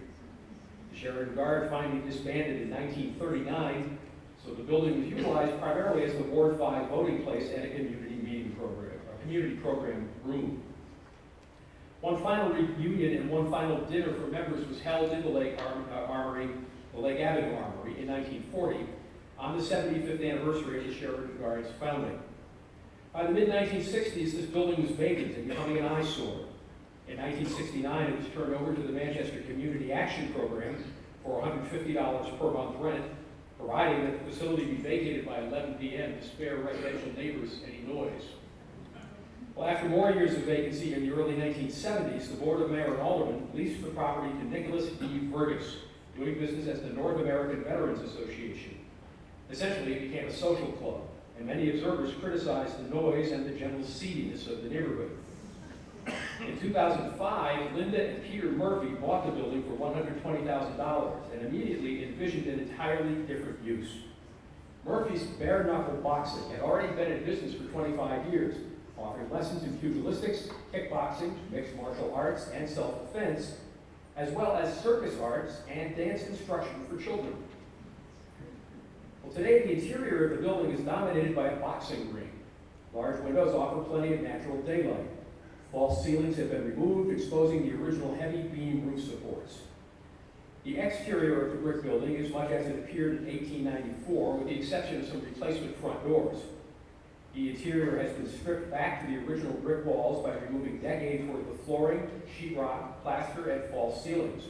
Speaker 1: The Sheridan Guard finally disbanded in 1939, so the building was utilized primarily as the Ward 5 voting place and a community meeting program, a community program room. One final reunion and one final dinner for members was held in the Lake Armory, the Lake Avenue Armory, in 1940, on the 75th anniversary of the Sheridan Guard's founding. By the mid-1960s, this building was vacant and becoming an eyesore. In 1969, it was turned over to the Manchester Community Action Program for $150 per month rent, providing that the facility be vacated by 11 p.m. to spare residential neighbors any noise. Well, after more years of vacancy in the early 1970s, the Board of Mayor and Aldermen leased the property to Nicholas D. Burgess, doing business as the North American Veterans Association. Essentially, it became a social club, and many observers criticized the noise and the general seediness of the neighborhood. In 2005, Linda and Peter Murphy bought the building for $120,000 and immediately envisioned an entirely different use. Murphy's bare-knuckle boxing had already been in business for 25 years, offering lessons in pugilistics, kickboxing, mixed martial arts, and self-defense, as well as circus arts and dance instruction for children. Well, today, the interior of the building is dominated by a boxing ring. Large windows offer plenty of natural daylight. False ceilings have been removed, exposing the original heavy beam roof supports. The exterior of the brick building is much as it appeared in 1894, with the exception of some replacement front doors. The interior has been stripped back to the original brick walls by removing decades worth of flooring, sheetrock, plaster, and false ceilings.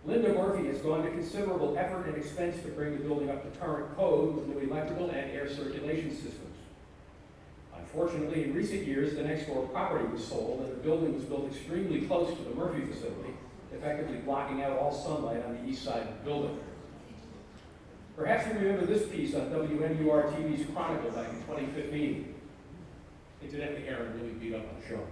Speaker 1: Linda Murphy has gone to considerable effort and expense to bring the building up to current code with new electrical and air circulation systems. Unfortunately, in recent years, the next door property was sold and the building was built extremely close to the Murphy facility, effectively blocking out all sunlight on the east side of the building. Perhaps you remember this piece on WNUR-TV's Chronicle back in 2015. Incidentally, Aaron really beat up on the show.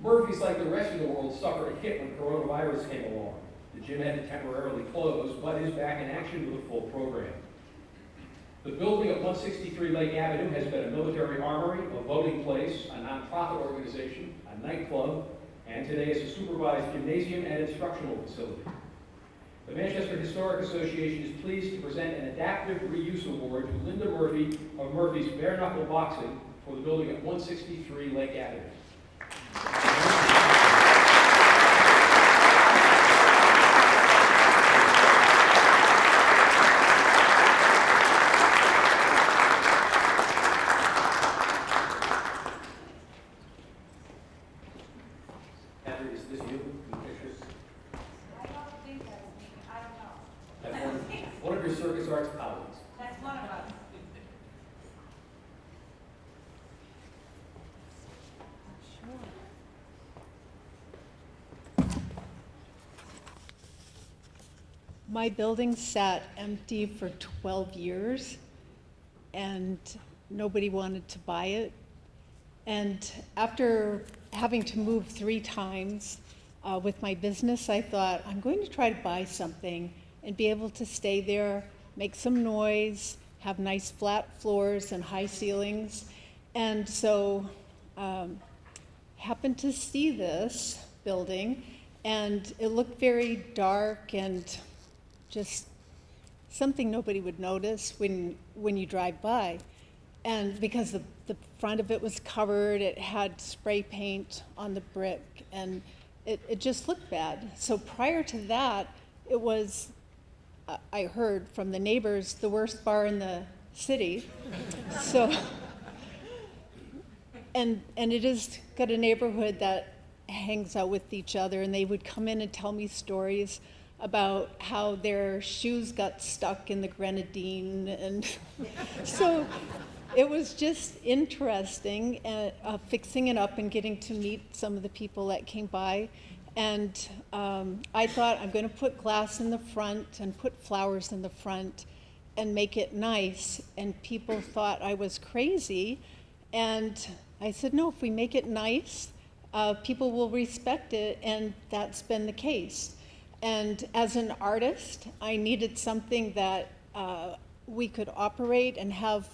Speaker 1: Murphy's, like the rest of the world, suffered a hit when coronavirus came along. The gym had to temporarily close, but is back in action with a full program. The building at 163 Lake Avenue has been a military armory, a voting place, a nonprofit organization, a nightclub, and today is a supervised gymnasium and instructional facility. The Manchester Historic Association is pleased to present an Adaptive Reuse Award to Linda Murphy of Murphy's Bare Knuckle Boxing for the building at 163 Lake Avenue. Heather, is this you in the pictures?
Speaker 6: I don't think that's me. I don't know.
Speaker 1: That's one of your circus arts colleagues.
Speaker 6: That's one of us.
Speaker 7: My building sat empty for 12 years, and nobody wanted to buy it. And after having to move 3 times with my business, I thought, I'm going to try to buy something and be able to stay there, make some noise, have nice flat floors and high ceilings. And so happened to see this building, and it looked very dark and just something nobody would notice when you drive by. And because the front of it was covered, it had spray paint on the brick, and it just looked bad. So prior to that, it was, I heard from the neighbors, the worst bar in the city. So, and it is got a neighborhood that hangs out with each other, and they would come in and tell me stories about how their shoes got stuck in the grenadine, and so it was just interesting, fixing it up and getting to meet some of the people that came by. And I thought, I'm going to put glass in the front and put flowers in the front and make it nice. And people thought I was crazy. And I said, no, if we make it nice, people will respect it. And that's been the case. And as an artist, I needed something that we could operate and have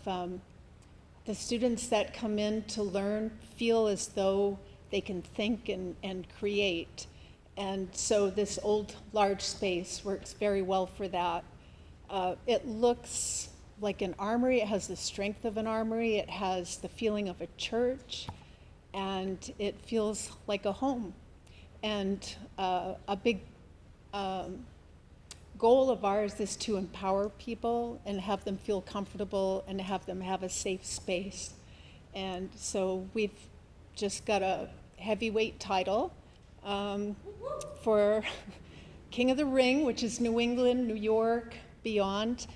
Speaker 7: the students that come in to learn feel as though they can think and create. And so this old, large space works very well for that. It looks like an armory. It has the strength of an armory. It has the feeling of a church. And it feels like a home. And a big goal of ours is to empower people and have them feel comfortable and have them have a safe space. And so we've just got a heavyweight title for King of the Ring, which is New England, New York, beyond.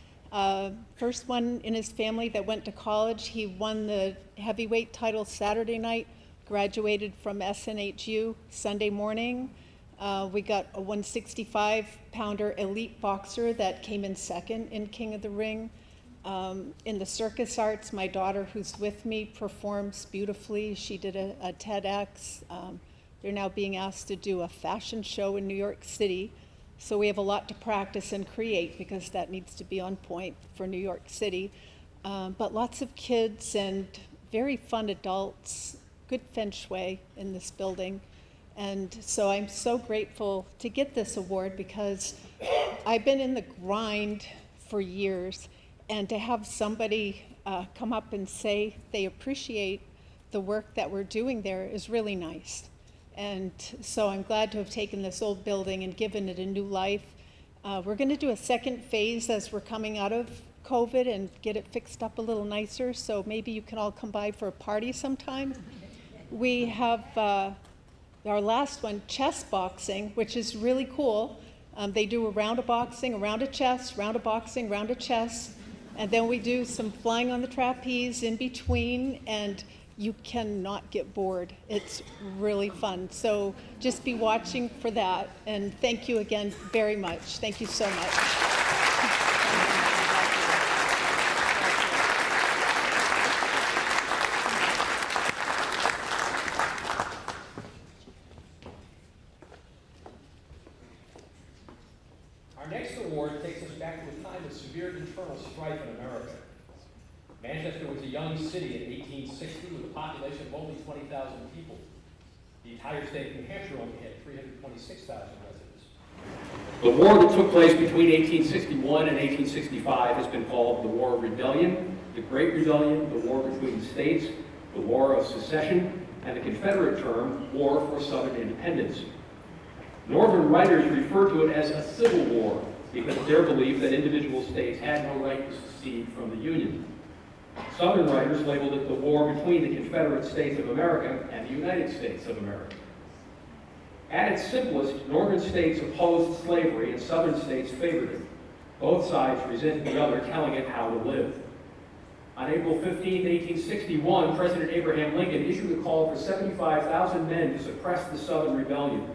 Speaker 7: First one in his family that went to college. He won the heavyweight title Saturday night, graduated from SNHU Sunday morning. We got a 165-pounder elite boxer that came in second in King of the Ring. In the circus arts, my daughter, who's with me, performs beautifully. She did a TEDx. They're now being asked to do a fashion show in New York City. So we have a lot to practice and create because that needs to be on point for New York City. But lots of kids and very fun adults, good feng shui in this building. And so I'm so grateful to get this award because I've been in the grind for years, and to have somebody come up and say they appreciate the work that we're doing there is really nice. And so I'm glad to have taken this old building and given it a new life. We're going to do a second phase as we're coming out of COVID and get it fixed up a little nicer, so maybe you can all come by for a party sometime. We have our last one, chess boxing, which is really cool. They do a round of boxing, a round of chess, round of boxing, round of chess, and then we do some flying on the trapeze in between, and you cannot get bored. It's really fun. So just be watching for that, and thank you again very much. Thank you so much.
Speaker 1: strife in America. Manchester was a young city in 1860 with a population of only 20,000 people. The entire state of New Hampshire only had 326,000 residents. The war that took place between 1861 and 1865 has been called the War of Rebellion, the Great Rebellion, the War between the states, the War of Secession, and the Confederate term, War for Southern Independence. Northern writers refer to it as a civil war because of their belief that individual states had no right to secede from the Union. Southern writers labeled it the war between the Confederate States of America and the United States of America. At its simplest, northern states opposed slavery and southern states favored it. Both sides resented the other, telling it how to live. On April 15, 1861, President Abraham Lincoln issued a call for 75,000 men to suppress the Southern Rebellion.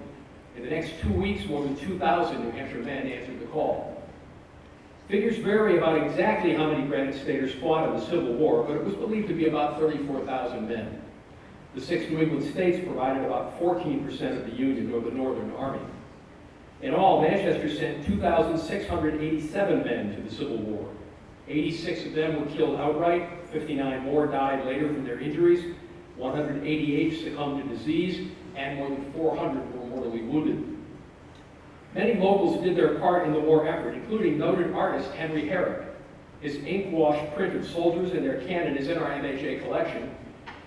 Speaker 1: In the next 2 weeks, more than 2,000 New Hampshire men answered the call. Figures vary about exactly how many Granite Staters fought in the Civil War, but it was believed to be about 34,000 men. The 6 New England states provided about 14% of the Union or the Northern Army. In all, Manchester sent 2,687 men to the Civil War. 86 of them were killed outright, 59 more died later from their injuries, 188 succumbed to disease, and more than 400 were mortally wounded. Many locals did their part in the war effort, including noted artist Henry Herrick. His ink-wash print of soldiers and their cannon is in our MHA collection,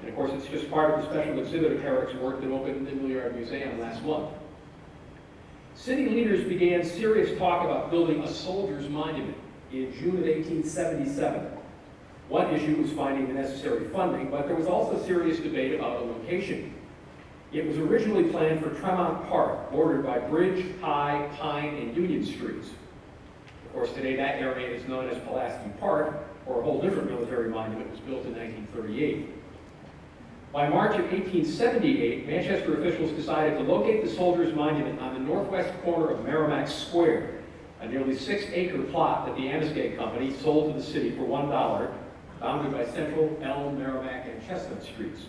Speaker 1: and of course it's just part of the special exhibit of Herrick's work that opened in the Millyard Museum last month. City leaders began serious talk about building a soldier's monument in June of 1877. One issue was finding the necessary funding, but there was also serious debate about a location. It was originally planned for Tremont Park, bordered by Bridge, High, Pine, and Union Streets. Of course, today that area is known as Pulaski Park, or a whole different military monument was built in 1938. By March of 1878, Manchester officials decided to locate the Soldiers' Monument on the northwest corner of Merrimack Square, a nearly 6-acre plot that the Amosgate Company sold to the city for $1, bounded by Central, Elm, Merrimack, and Chestnut Streets.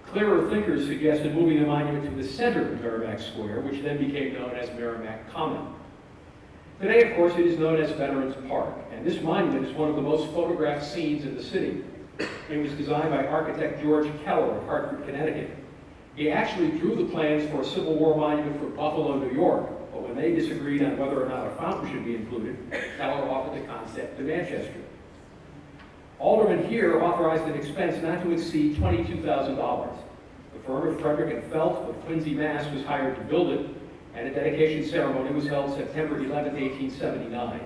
Speaker 1: Clearer thinkers suggested moving the monument to the center of Merrimack Square, which then became known as Merrimack Common. Today, of course, it is known as Veterans Park, and this monument is one of the most photographed scenes in the city. It was designed by architect George Keller of Hartford, Connecticut. He actually drew the plans for a Civil War monument for Buffalo, New York, but when they disagreed on whether or not a fountain should be included, Keller offered the concept to Manchester. Aldermen here authorized an expense not to exceed $22,000. The firm of Frederick and Felt of Quincy, Mass. Was hired to build it, and a dedication ceremony was held September 11, 1879.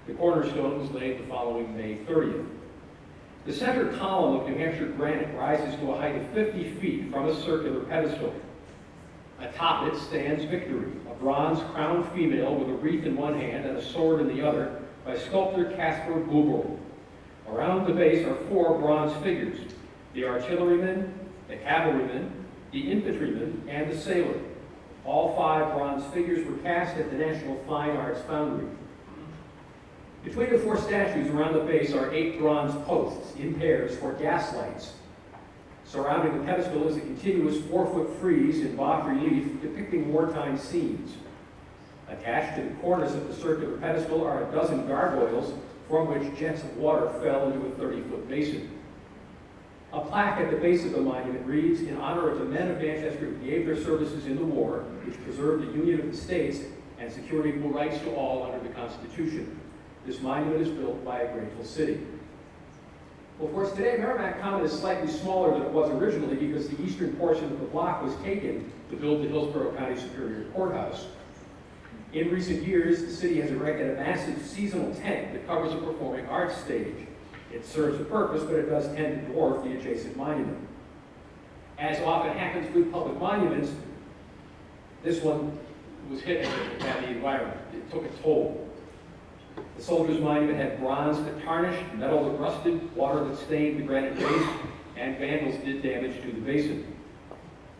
Speaker 1: The cornerstone was laid the following May 30th. The center column of New Hampshire granite rises to a height of 50 feet from a circular pedestal. Atop it stands Victory, a bronze crowned female with a wreath in one hand and a sword in the other, by sculptor Caspar Buberl. Around the base are 4 bronze figures: the artilleryman, the cavalryman, the infantryman, and the sailor. All 5 bronze figures were cast at the National Fine Arts Foundry. Between the 4 statues around the base are 8 bronze posts in pairs for gas lights. Surrounding the pedestal is a continuous 4-foot frieze in bas relief depicting wartime scenes. Attached to the corners of the circular pedestal are a dozen gargoyles from which jets of water fell into a 30-foot basin. A plaque at the base of the monument reads, "In honor of the men of Manchester who gave their services in the war, which preserved the union of the states and secured equal rights to all under the Constitution. This monument is built by a grateful city." Well, of course, today Merrimack Common is slightly smaller than it was originally because the eastern portion of the block was taken to build the Hillsborough County Superior Courthouse. In recent years, the city has erected a massive seasonal tent that covers a performing arts stage. It serves a purpose, but it does tend to dwarf the adjacent monument. As often happens with public monuments, this one was hit by the environment. It took its toll. The Soldiers' Monument had bronze that tarnished, metal that rusted, water that stained the granite base, and vandals did damage to the basin.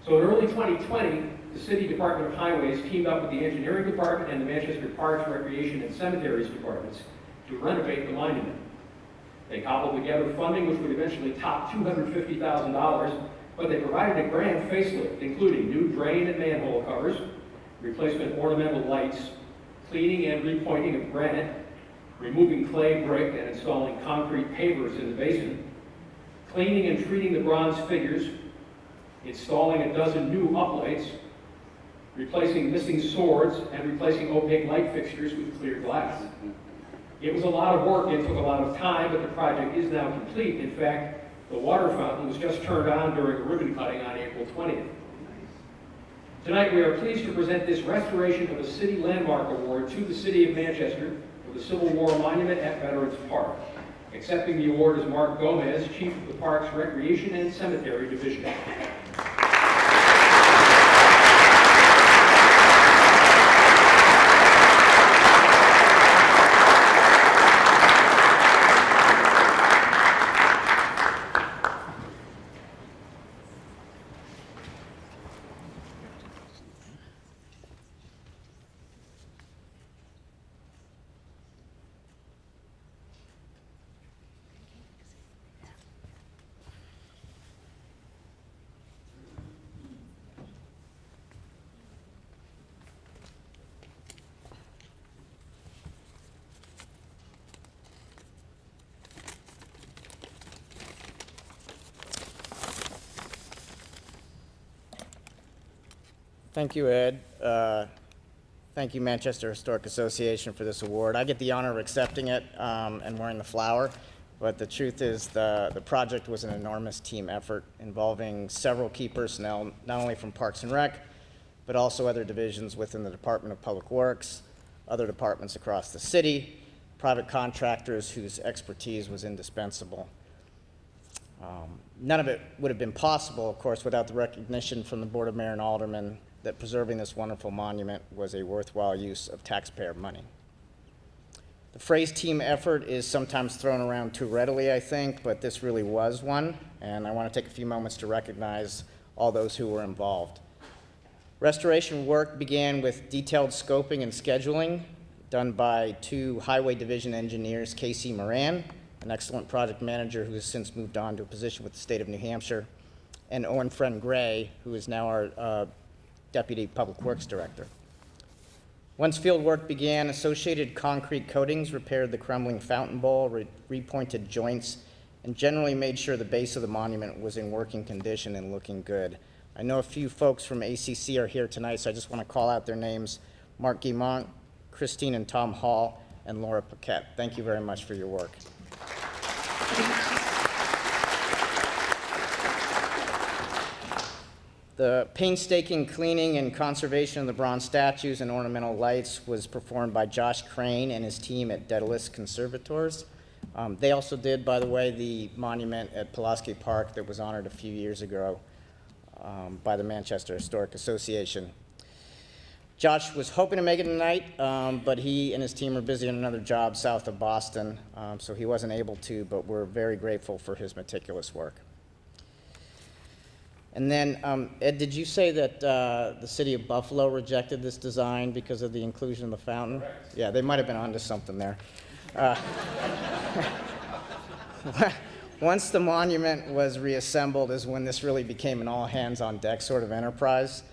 Speaker 1: So in early 2020, the City Department of Highways teamed up with the Engineering Department and the Manchester Parks, Recreation, and Cemeteries Departments to renovate the monument. They cobbled together funding which would eventually top $250,000, but they provided a grand facelift, including new drain and manhole covers, replacement ornamental lights, cleaning and repointing of granite, removing clay brick and installing concrete pavers in the basement, cleaning and treating the bronze figures, installing a dozen new uplights, replacing missing swords, and replacing opaque light fixtures with clear glass. It was a lot of work and took a lot of time, but the project is now complete. In fact, the water fountain was just turned on during a ribbon cutting on April 20th. Tonight, we are pleased to present this restoration of a City Landmark Award to the City of Manchester for the Civil War Monument at Veterans Park. Accepting the award is Mark Gomez, Chief of the Parks Recreation and Cemetery Division.
Speaker 8: Thank you, Ed. Thank you, Manchester Historic Association, for this award. I get the honor of accepting it and wearing the flower, but the truth is the project was an enormous team effort involving several key personnel, not only from Parks and Rec, but also other divisions within the Department of Public Works, other departments across the city, private contractors whose expertise was indispensable. None of it would have been possible, of course, without the recognition from the Board of Mayor and Aldermen that preserving this wonderful monument was a worthwhile use of taxpayer money. The phrase team effort is sometimes thrown around too readily, I think, but this really was one, and I want to take a few moments to recognize all those who were involved. Restoration work began with detailed scoping and scheduling done by two Highway Division engineers, Casey Moran, an excellent project manager who has since moved on to a position with the state of New Hampshire, and Owen Friend Gray, who is now our Deputy Public Works Director. Once field work began, associated concrete coatings repaired the crumbling fountain bowl, repointed joints, and generally made sure the base of the monument was in working condition and looking good. I know a few folks from ACC are here tonight, so I just want to call out their names: Mark Guimont, Christine and Tom Hall, and Laura Paquette. Thank you very much for your work. The painstaking cleaning and conservation of the bronze statues and ornamental lights was performed by Josh Crane and his team at Daedalus Conservators. They also did, by the way, the monument at Pulaski Park that was honored a few years ago by the Manchester Historic Association. Josh was hoping to make it tonight, but he and his team are busy on another job south of Boston, so he wasn't able to, but we're very grateful for his meticulous work. And then, Ed, did you say that the city of Buffalo rejected this design because of the inclusion of the fountain?
Speaker 1: Correct.
Speaker 8: Yeah, they might have been onto something there. Once the monument was reassembled is when this really became an all-hands-on-deck sort of enterprise.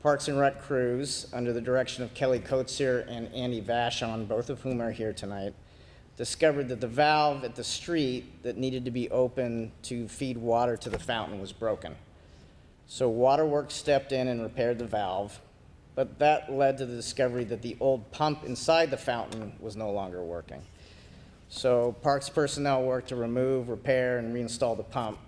Speaker 8: Parks and Rec crews, under the direction of Kelly Coetzee and Andy Vashon, both of whom are here tonight, discovered that the valve at the street that needed to be open to feed water to the fountain was broken. So Waterworks stepped in and repaired the valve, but that led to the discovery that the old pump inside the fountain was no longer working. So Parks personnel worked to remove, repair, and reinstall the pump,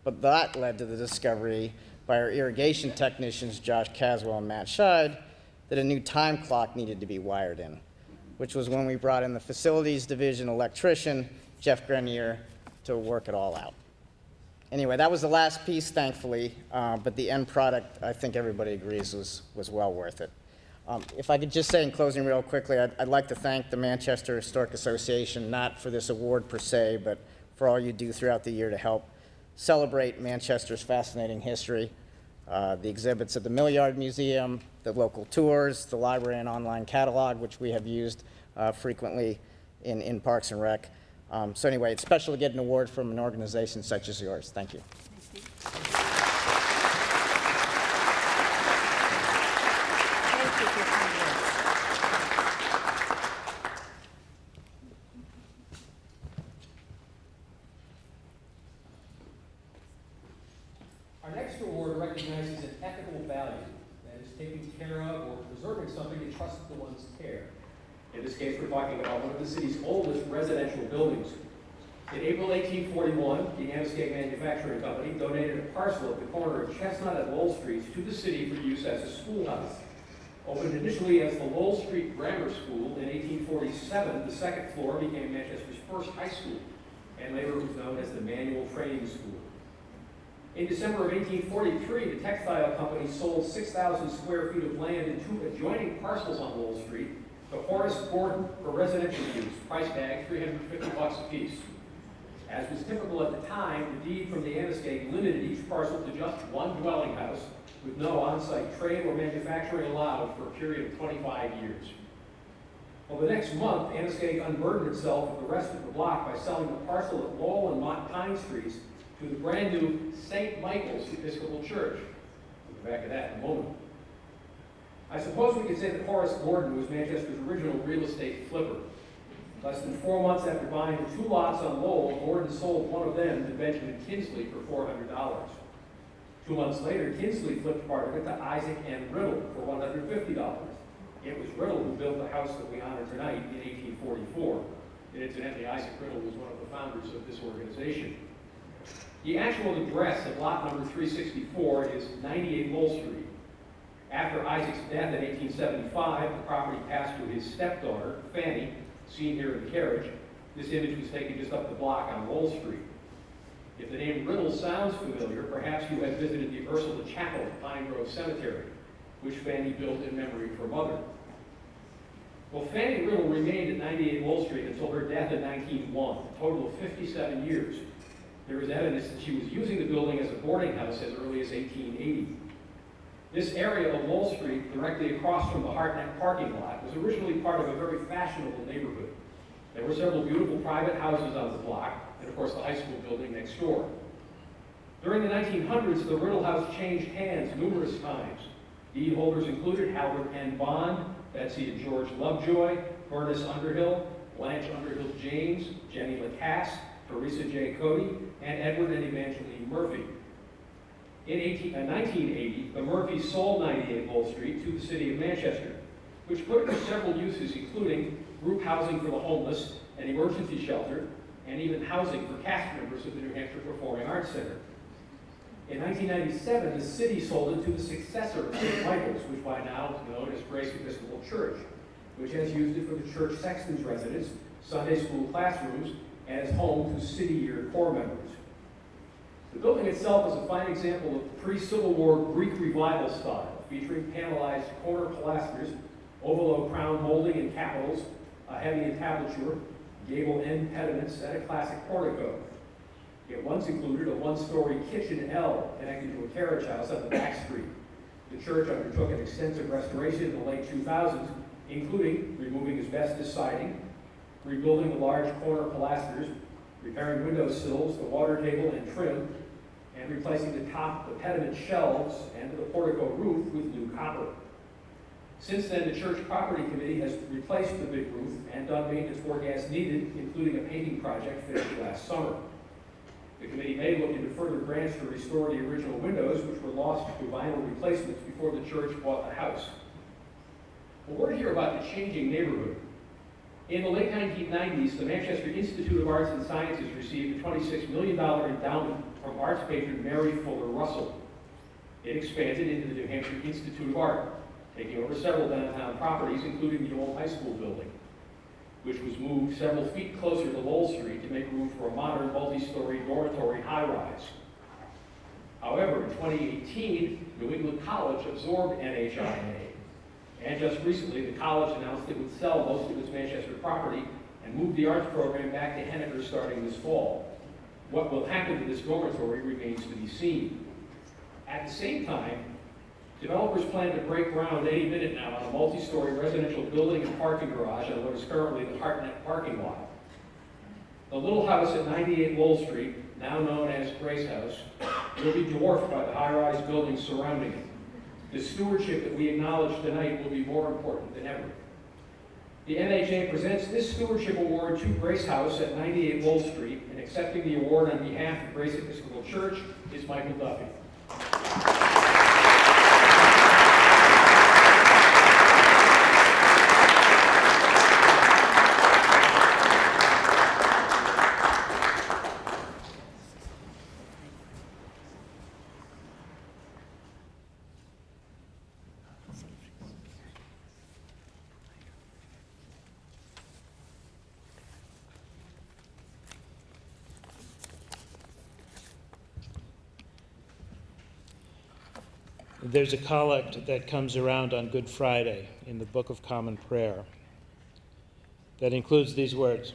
Speaker 8: but that led to the discovery by our irrigation technicians, Josh Caswell and Matt Scheid, that a new time clock needed to be wired in, which was when we brought in the facilities division electrician, Jeff Grenier, to work it all out. Anyway, that was the last piece, thankfully, but the end product, I think everybody agrees, was well worth it. If I could just say in closing real quickly, I'd like to thank the Manchester Historic Association, not for this award per se, but for all you do throughout the year to help celebrate Manchester's fascinating history. The exhibits at the Millyard Museum, the local tours, the library and online catalog, which we have used frequently in Parks and Rec. So anyway, it's special to get an award from an organization such as yours. Thank you.
Speaker 1: Manchester Award recognizes an ethical value, that is taking care of or preserving something entrusted to one's care. In this case, we're talking about one of the city's oldest residential buildings. In April 1841, the Amescate Manufacturing Company donated a parcel at the corner of Chestnut and Lowell Streets to the city for use as a schoolhouse. Opened initially as the Lowell Street Grammar School, in 1847, the second floor became Manchester's first high school, and later it was known as the Manual Training School. In December of 1843, the textile company sold 6,000 square feet of land and 2 adjoining parcels on Lowell Street to Horace Gordon for residential use, price tag $350 a piece. As was typical at the time, the deed from the Amescate limited each parcel to just one dwelling house, with no on-site trade or manufacturing allowed for a period of 25 years. Well, the next month, Amescate unburdened itself of the rest of the block by selling the parcel at Lowell and Montpine Streets to the brand new St. Michael's Episcopal Church. We'll be back to that in a moment. I suppose we could say that Horace Gordon was Manchester's original real estate flipper. Less than 4 months after buying the 2 lots on Lowell, Gordon sold one of them to Benjamin Kinsley for $400. 2 months later, Kinsley flipped part of it to Isaac N. Riddle for $150. It was Riddle who built the house that we honor tonight in 1844. And incidentally, Isaac Riddle was one of the founders of this organization. The actual address of lot number 364 is 98 Lowell Street. After Isaac's death in 1875, the property passed to his stepdaughter, Fanny, seen here in the carriage. This image was taken just up the block on Lowell Street. If the name Riddle sounds familiar, perhaps you have visited the Ursula Chapel at Pine Grove Cemetery, which Fanny built in memory of her mother. Well, Fanny Riddle remained at 98 Lowell Street until her death in 1901, a total of 57 years. There is evidence that she was using the building as a boarding house as early as 1880. This area of Lowell Street, directly across from the Hartnett parking lot, was originally part of a very fashionable neighborhood. There were several beautiful private houses on the block, and of course the high school building next door. During the 1900s, the Riddle House changed hands numerous times. Deed holders included Howard N. Bond, Betsy and George Lovejoy, Ernest Underhill, Blanche Underhill James, Jenny Lacasse, Teresa J. Cody, and Edward and Evangeline Murphy. In 1980, the Murphys sold 98 Lowell Street to the city of Manchester, which put it to several uses, including group housing for the homeless, an emergency shelter, and even housing for cast members of the New Hampshire Performing Arts Center. In 1997, the city sold it to the successor of St. Michael's, which by now is known as Grace Episcopal Church, which has used it for the church sexton's residence, Sunday school classrooms, and is home to city year corps members. The building itself is a fine example of pre-Civil War Greek Revival style, featuring panelized corner pilasters, ovalo crown molding and capitals, a heavy entablature, gable end pediments, and a classic portico. It once included a one-story kitchen L connected to a carriage house on the back street. The church undertook an extensive restoration in the late 2000s, including removing asbestos siding, rebuilding the large corner pilasters, repairing window sills, the water table and trim, and replacing the top of the pediment shelves and the portico roof with new copper. Since then, the church property committee has replaced the big roof and done maintenance work as needed, including a painting project finished last summer. The committee may look into further grants to restore the original windows, which were lost to vinyl replacements before the church bought the house. Well, we're here about the changing neighborhood. In the late 1990s, the Manchester Institute of Arts and Sciences received a $26 million endowment from arts patron Mary Fuller Russell. It expanded into the New Hampshire Institute of Art, taking over several downtown properties, including the old high school building, which was moved several feet closer to Lowell Street to make room for a modern multi-story dormitory high-rise. However, in 2018, New England College absorbed NHIA. And just recently, the college announced it would sell most of its Manchester property and move the arts program back to Henniker starting this fall. What will happen to this dormitory remains to be seen. At the same time, developers plan to break ground any minute now on a multi-story residential building and parking garage on what is currently the Hartnett parking lot. The little house at 98 Lowell Street, now known as Grace House, will be dwarfed by the high-rise buildings surrounding it. The stewardship that we acknowledge tonight will be more important than ever. The MHA presents this stewardship award to Grace House at 98 Lowell Street, and accepting the award on behalf of Grace Episcopal Church is Michael Duffy.
Speaker 9: There's a collect that comes around on Good Friday in the Book of Common Prayer that includes these words: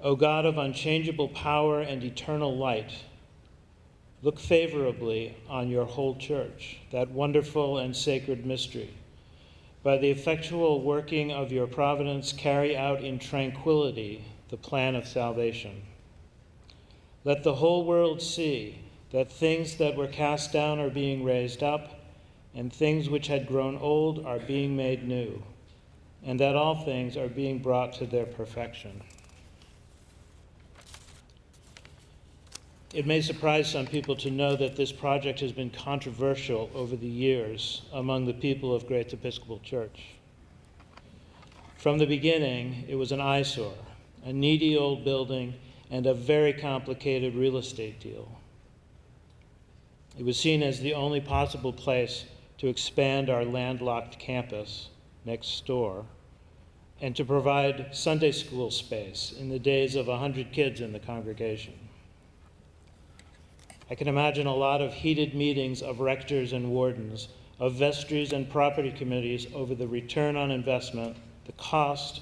Speaker 9: O God of unchangeable power and eternal light, look favorably on your whole church, that wonderful and sacred mystery. By the effectual working of your providence, carry out in tranquility the plan of salvation. Let the whole world see that things that were cast down are being raised up, and things which had grown old are being made new, and that all things are being brought to their perfection. It may surprise some people to know that this project has been controversial over the years among the people of Grace Episcopal Church. From the beginning, it was an eyesore, a needy old building, and a very complicated real estate deal. It was seen as the only possible place to expand our landlocked campus next door and to provide Sunday school space in the days of 100 kids in the congregation. I can imagine a lot of heated meetings of rectors and wardens, of vestries and property committees over the return on investment, the cost,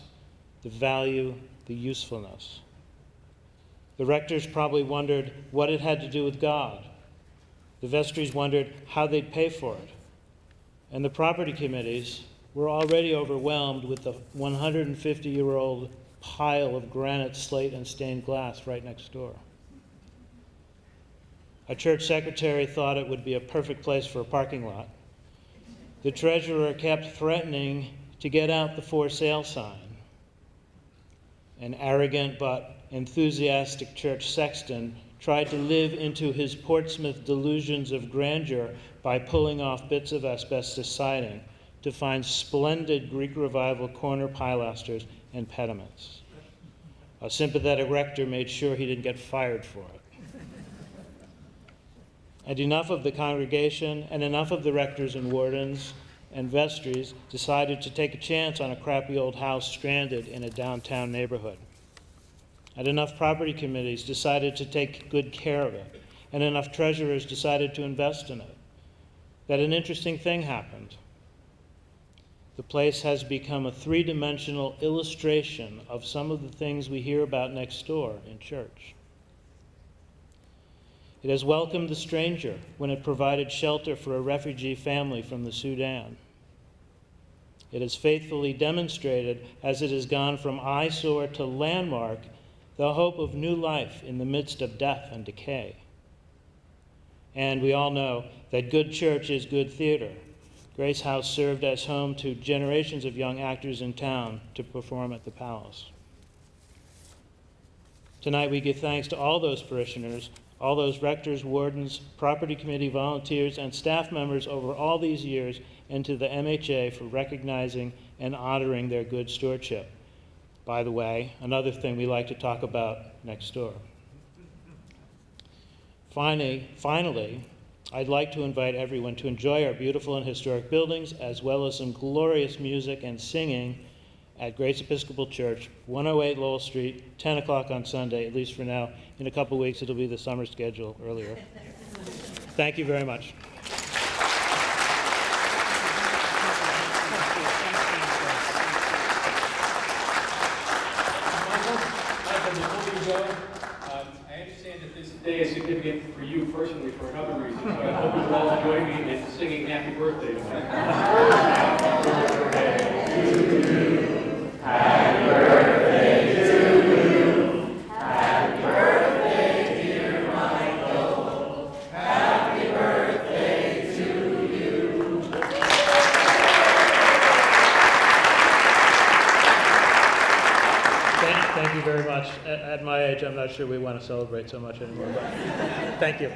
Speaker 9: the value, the usefulness. The rectors probably wondered what it had to do with God. The vestries wondered how they'd pay for it. And the property committees were already overwhelmed with the 150-year-old pile of granite, slate, and stained glass right next door. A church secretary thought it would be a perfect place for a parking lot. The treasurer kept threatening to get out the for sale sign. An arrogant but enthusiastic church sexton tried to live into his Portsmouth delusions of grandeur by pulling off bits of asbestos siding to find splendid Greek Revival corner pilasters and pediments. A sympathetic rector made sure he didn't get fired for it. And enough of the congregation and enough of the rectors and wardens and vestries decided to take a chance on a crappy old house stranded in a downtown neighborhood. And enough property committees decided to take good care of it, and enough treasurers decided to invest in it, that an interesting thing happened. The place has become a three-dimensional illustration of some of the things we hear about next door in church. It has welcomed the stranger when it provided shelter for a refugee family from the Sudan. It has faithfully demonstrated, as it has gone from eyesore to landmark, the hope of new life in the midst of death and decay. And we all know that good church is good theater. Grace House served as home to generations of young actors in town to perform at the Palace. Tonight we give thanks to all those parishioners, all those rectors, wardens, property committee volunteers, and staff members over all these years, and to the MHA for recognizing and honoring their good stewardship. By the way, another thing we like to talk about next door. Finally, I'd like to invite everyone to enjoy our beautiful and historic buildings, as well as some glorious music and singing at Grace Episcopal Church, 108 Lowell Street, 10 o'clock on Sunday, at least for now. In a couple weeks, it'll be the summer schedule earlier. Thank you very much.
Speaker 1: Before we go, I understand that this day is significant for you personally for another reason, so I hope you all join me in singing happy birthday tonight. Happy birthday to you. Happy birthday to you. Happy birthday, dear Michael. Happy birthday to you.
Speaker 9: Thank you very much. At my age, I'm not sure we want to celebrate so much anymore, but thank you.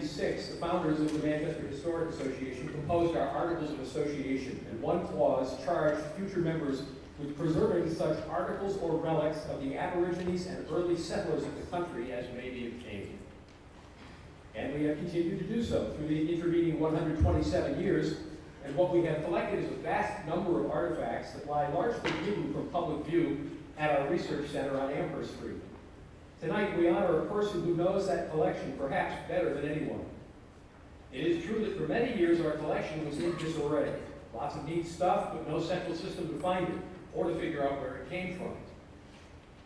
Speaker 1: 1996, the founders of the Manchester Historic Association proposed our Articles of Association, and one clause charged future members with preserving such articles or relics of the Aborigines and early settlers of the country as may be obtained. And we have continued to do so through the intervening 127 years, and what we have collected is a vast number of artifacts that lie largely hidden from public view at our research center on Amherst Street. Tonight, we honor a person who knows that collection perhaps better than anyone. It is true that for many years our collection was in disarray. Lots of neat stuff, but no central system to find it, or to figure out where it came from.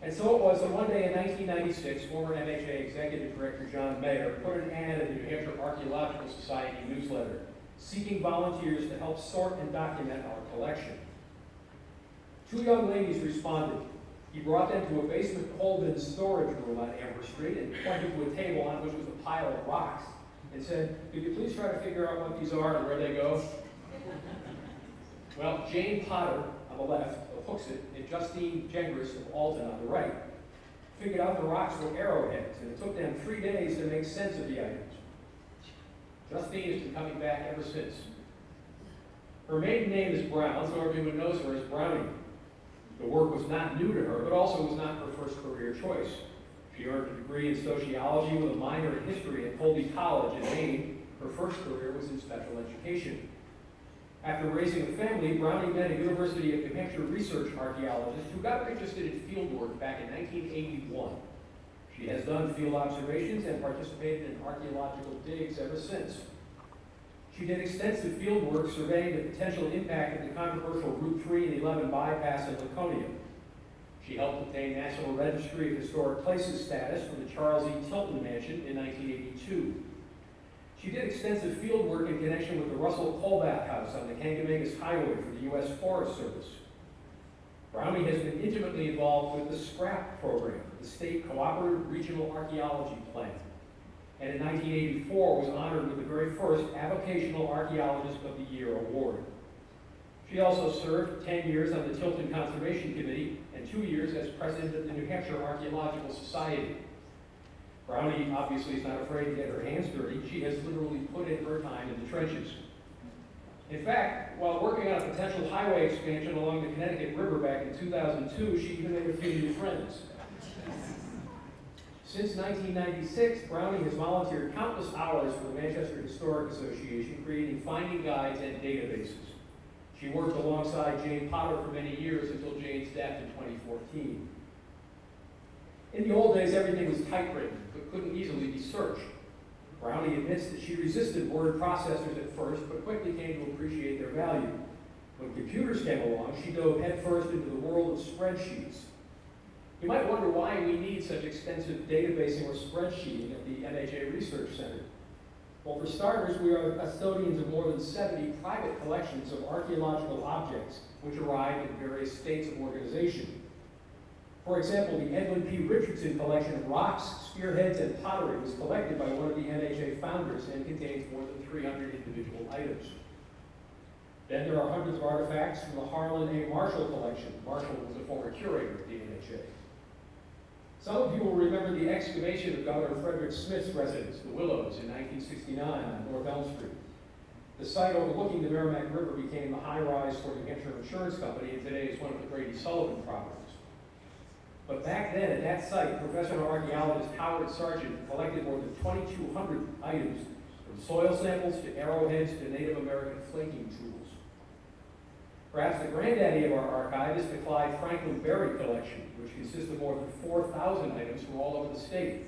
Speaker 1: And so it was that one day in 1996, former MHA Executive Director John Mayer put an ad in the New Hampshire Archaeological Society newsletter, seeking volunteers to help sort and document our collection. 2 young ladies responded. He brought them to a basement coal-bin storage room on Amherst Street and pointed to a table on which was a pile of rocks and said, "Could you please try to figure out what these are and where they go?" Well, Jane Potter on the left of Hooksett and Justine Gengris of Alton on the right figured out the rocks were arrowheads, and it took them 3 days to make sense of the items. Justine has been coming back ever since. Her maiden name is Brown, so everyone knows her as Brownie. The work was not new to her, but also was not her first career choice. She earned a degree in sociology with a minor in history at Colby College in Maine. Her first career was in special education. After raising a family, Brownie met a University of New Hampshire research archaeologist who got her interested in field work back in 1981. She has done field observations and participated in archaeological digs ever since. She did extensive field work surveying the potential impact of the controversial Route 3 and 11 bypass in Laconia. She helped obtain National Registry of Historic Places status from the Charles E. Tilton Mansion in 1982. She did extensive field work in connection with the Russell Colbath House on the Kangamangas Highway for the U.S. Forest Service. Brownie has been intimately involved with the SCRAP program, the State Cooperative Regional Archaeology Plan, and in 1984 was honored with the very first Avocational Archaeologist of the Year award. She also served 10 years on the Tilton Conservation Committee and 2 years as president of the New Hampshire Archaeological Society. Brownie obviously is not afraid to get her hands dirty. She has literally put in her time in the trenches. In fact, while working on a potential highway expansion along the Connecticut River back in 2002, she even made a few new friends. Since 1996, Brownie has volunteered countless hours for the Manchester Historic Association, creating finding guides and databases. She worked alongside Jane Potter for many years until Jane's death in 2014. In the old days, everything was typewritten, but couldn't easily be searched. Brownie admits that she resisted word processors at first, but quickly came to appreciate their value. When computers came along, she dove headfirst into the world of spreadsheets. You might wonder why we need such extensive databasing or spreadsheeting at the MHA Research Center. Well, for starters, we are the custodians of more than 70 private collections of archaeological objects, which arrived in various states of organization. For example, the Edwin P. Richardson collection of rocks, spearheads, and pottery was collected by one of the MHA founders and contains more than 300 individual items. Then there are hundreds of artifacts from the Harlan A. Marshall collection. Marshall was a former curator at the MHA. Some of you will remember the excavation of Governor Frederick Smith's residence, the Willows, in 1969 on North Elm Street. The site overlooking the Merrimack River became the high-rise for New Hampshire Insurance Company, and today is one of the Grady Sullivan properties. But back then, at that site, professional archaeologist Howard Sargent collected more than 2,200 items, from soil samples to arrowheads to Native American flaking tools. Perhaps the granddaddy of our archive is the Clyde Franklin Berry collection, which consists of more than 4,000 items from all over the state.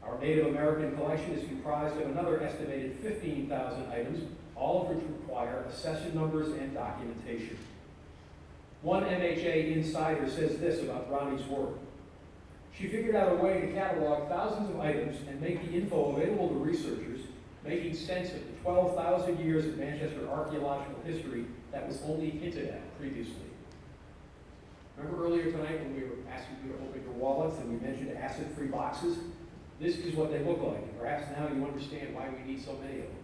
Speaker 1: Our Native American collection is comprised of another estimated 15,000 items, all of which require accession numbers and documentation. One MHA insider says this about Brownie's work. She figured out a way to catalog thousands of items and make the info available to researchers, making sense of the 12,000 years of Manchester archaeological history that was only hinted at previously. Remember earlier tonight when we were asking you to open your wallets and we mentioned acid-free boxes? This is what they look like, and perhaps now you understand why we need so many of them.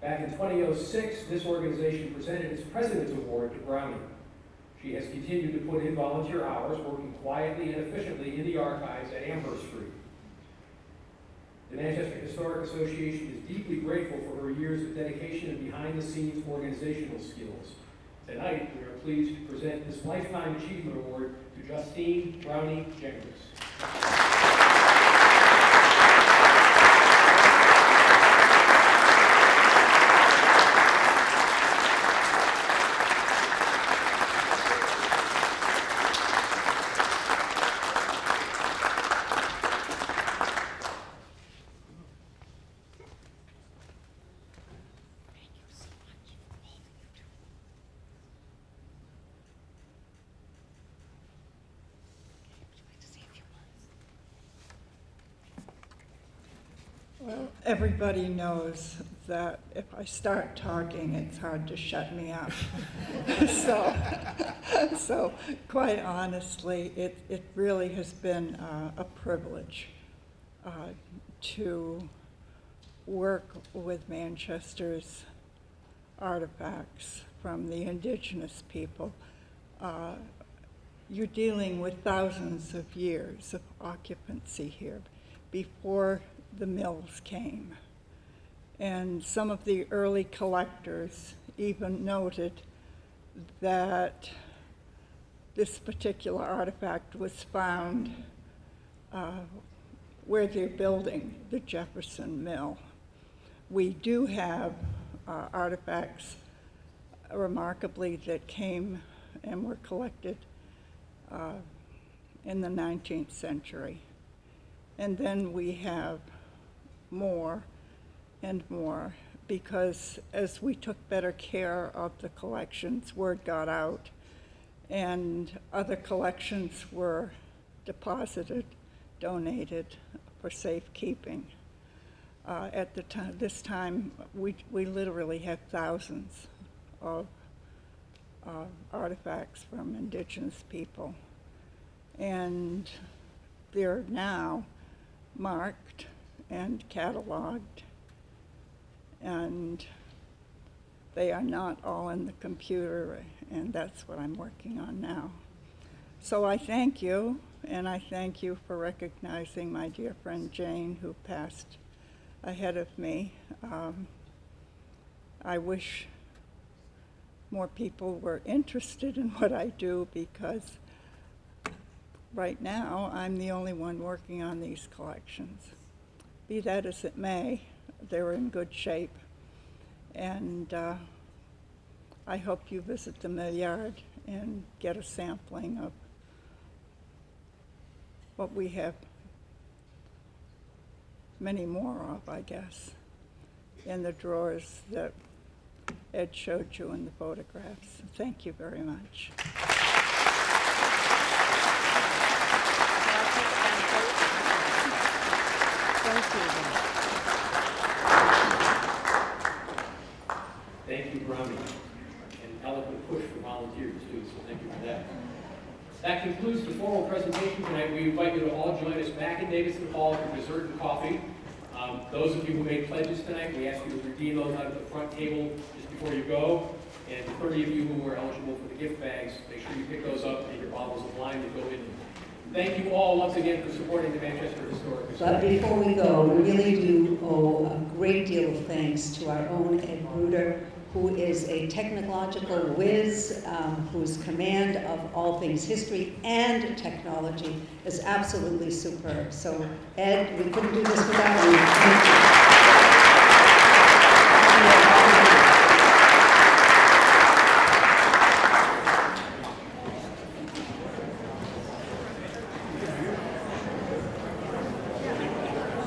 Speaker 1: Back in 2006, this organization presented its President's Award to Brownie. She has continued to put in volunteer hours, working quietly and efficiently in the archives at Amherst Street. The Manchester Historic Association is deeply grateful for her years of dedication and behind-the-scenes organizational skills. Tonight, we are pleased to present this Lifetime Achievement Award to Justine Brownie Jengers.
Speaker 10: Well, everybody knows that if I start talking, it's hard to shut me up. So quite honestly, it really has been a privilege to work with Manchester's artifacts from the indigenous people. You're dealing with thousands of years of occupancy here before the mills came. And some of the early collectors even noted that this particular artifact was found where they're building the Jefferson Mill. We do have artifacts, remarkably, that came and were collected in the 19th century. And then we have more and more, because as we took better care of the collections, word got out, and other collections were deposited, donated for safekeeping. At the time, this time, we literally have thousands of artifacts from indigenous people, and they're now marked and cataloged, and they are not all in the computer, and that's what I'm working on now. So I thank you, and I thank you for recognizing my dear friend Jane, who passed ahead of me. I wish more people were interested in what I do, because right now I'm the only one working on these collections. Be that as it may, they're in good shape, and I hope you visit the mill yard and get a sampling of what we have many more of, I guess, in the drawers that Ed showed you in the photographs. Thank you very much.
Speaker 1: Thank you, Brownie. An eloquent push for volunteers, too, so thank you for that. That concludes the formal presentation tonight. We invite you to all join us back in Davidson Hall for dessert and coffee. Those of you who made pledges tonight, we ask you to redeem those out of the front table just before you go. And the 30 of you who are eligible for the gift bags, make sure you pick those up and your bottles of wine that go in them. Thank you all once again for supporting the Manchester Historic Society.
Speaker 2: But before we go, we really do owe a great deal of thanks to our own Ed Bruder, who is a technological whiz, whose command of all things history and technology is absolutely superb. So Ed, we couldn't do this without you. Thank you.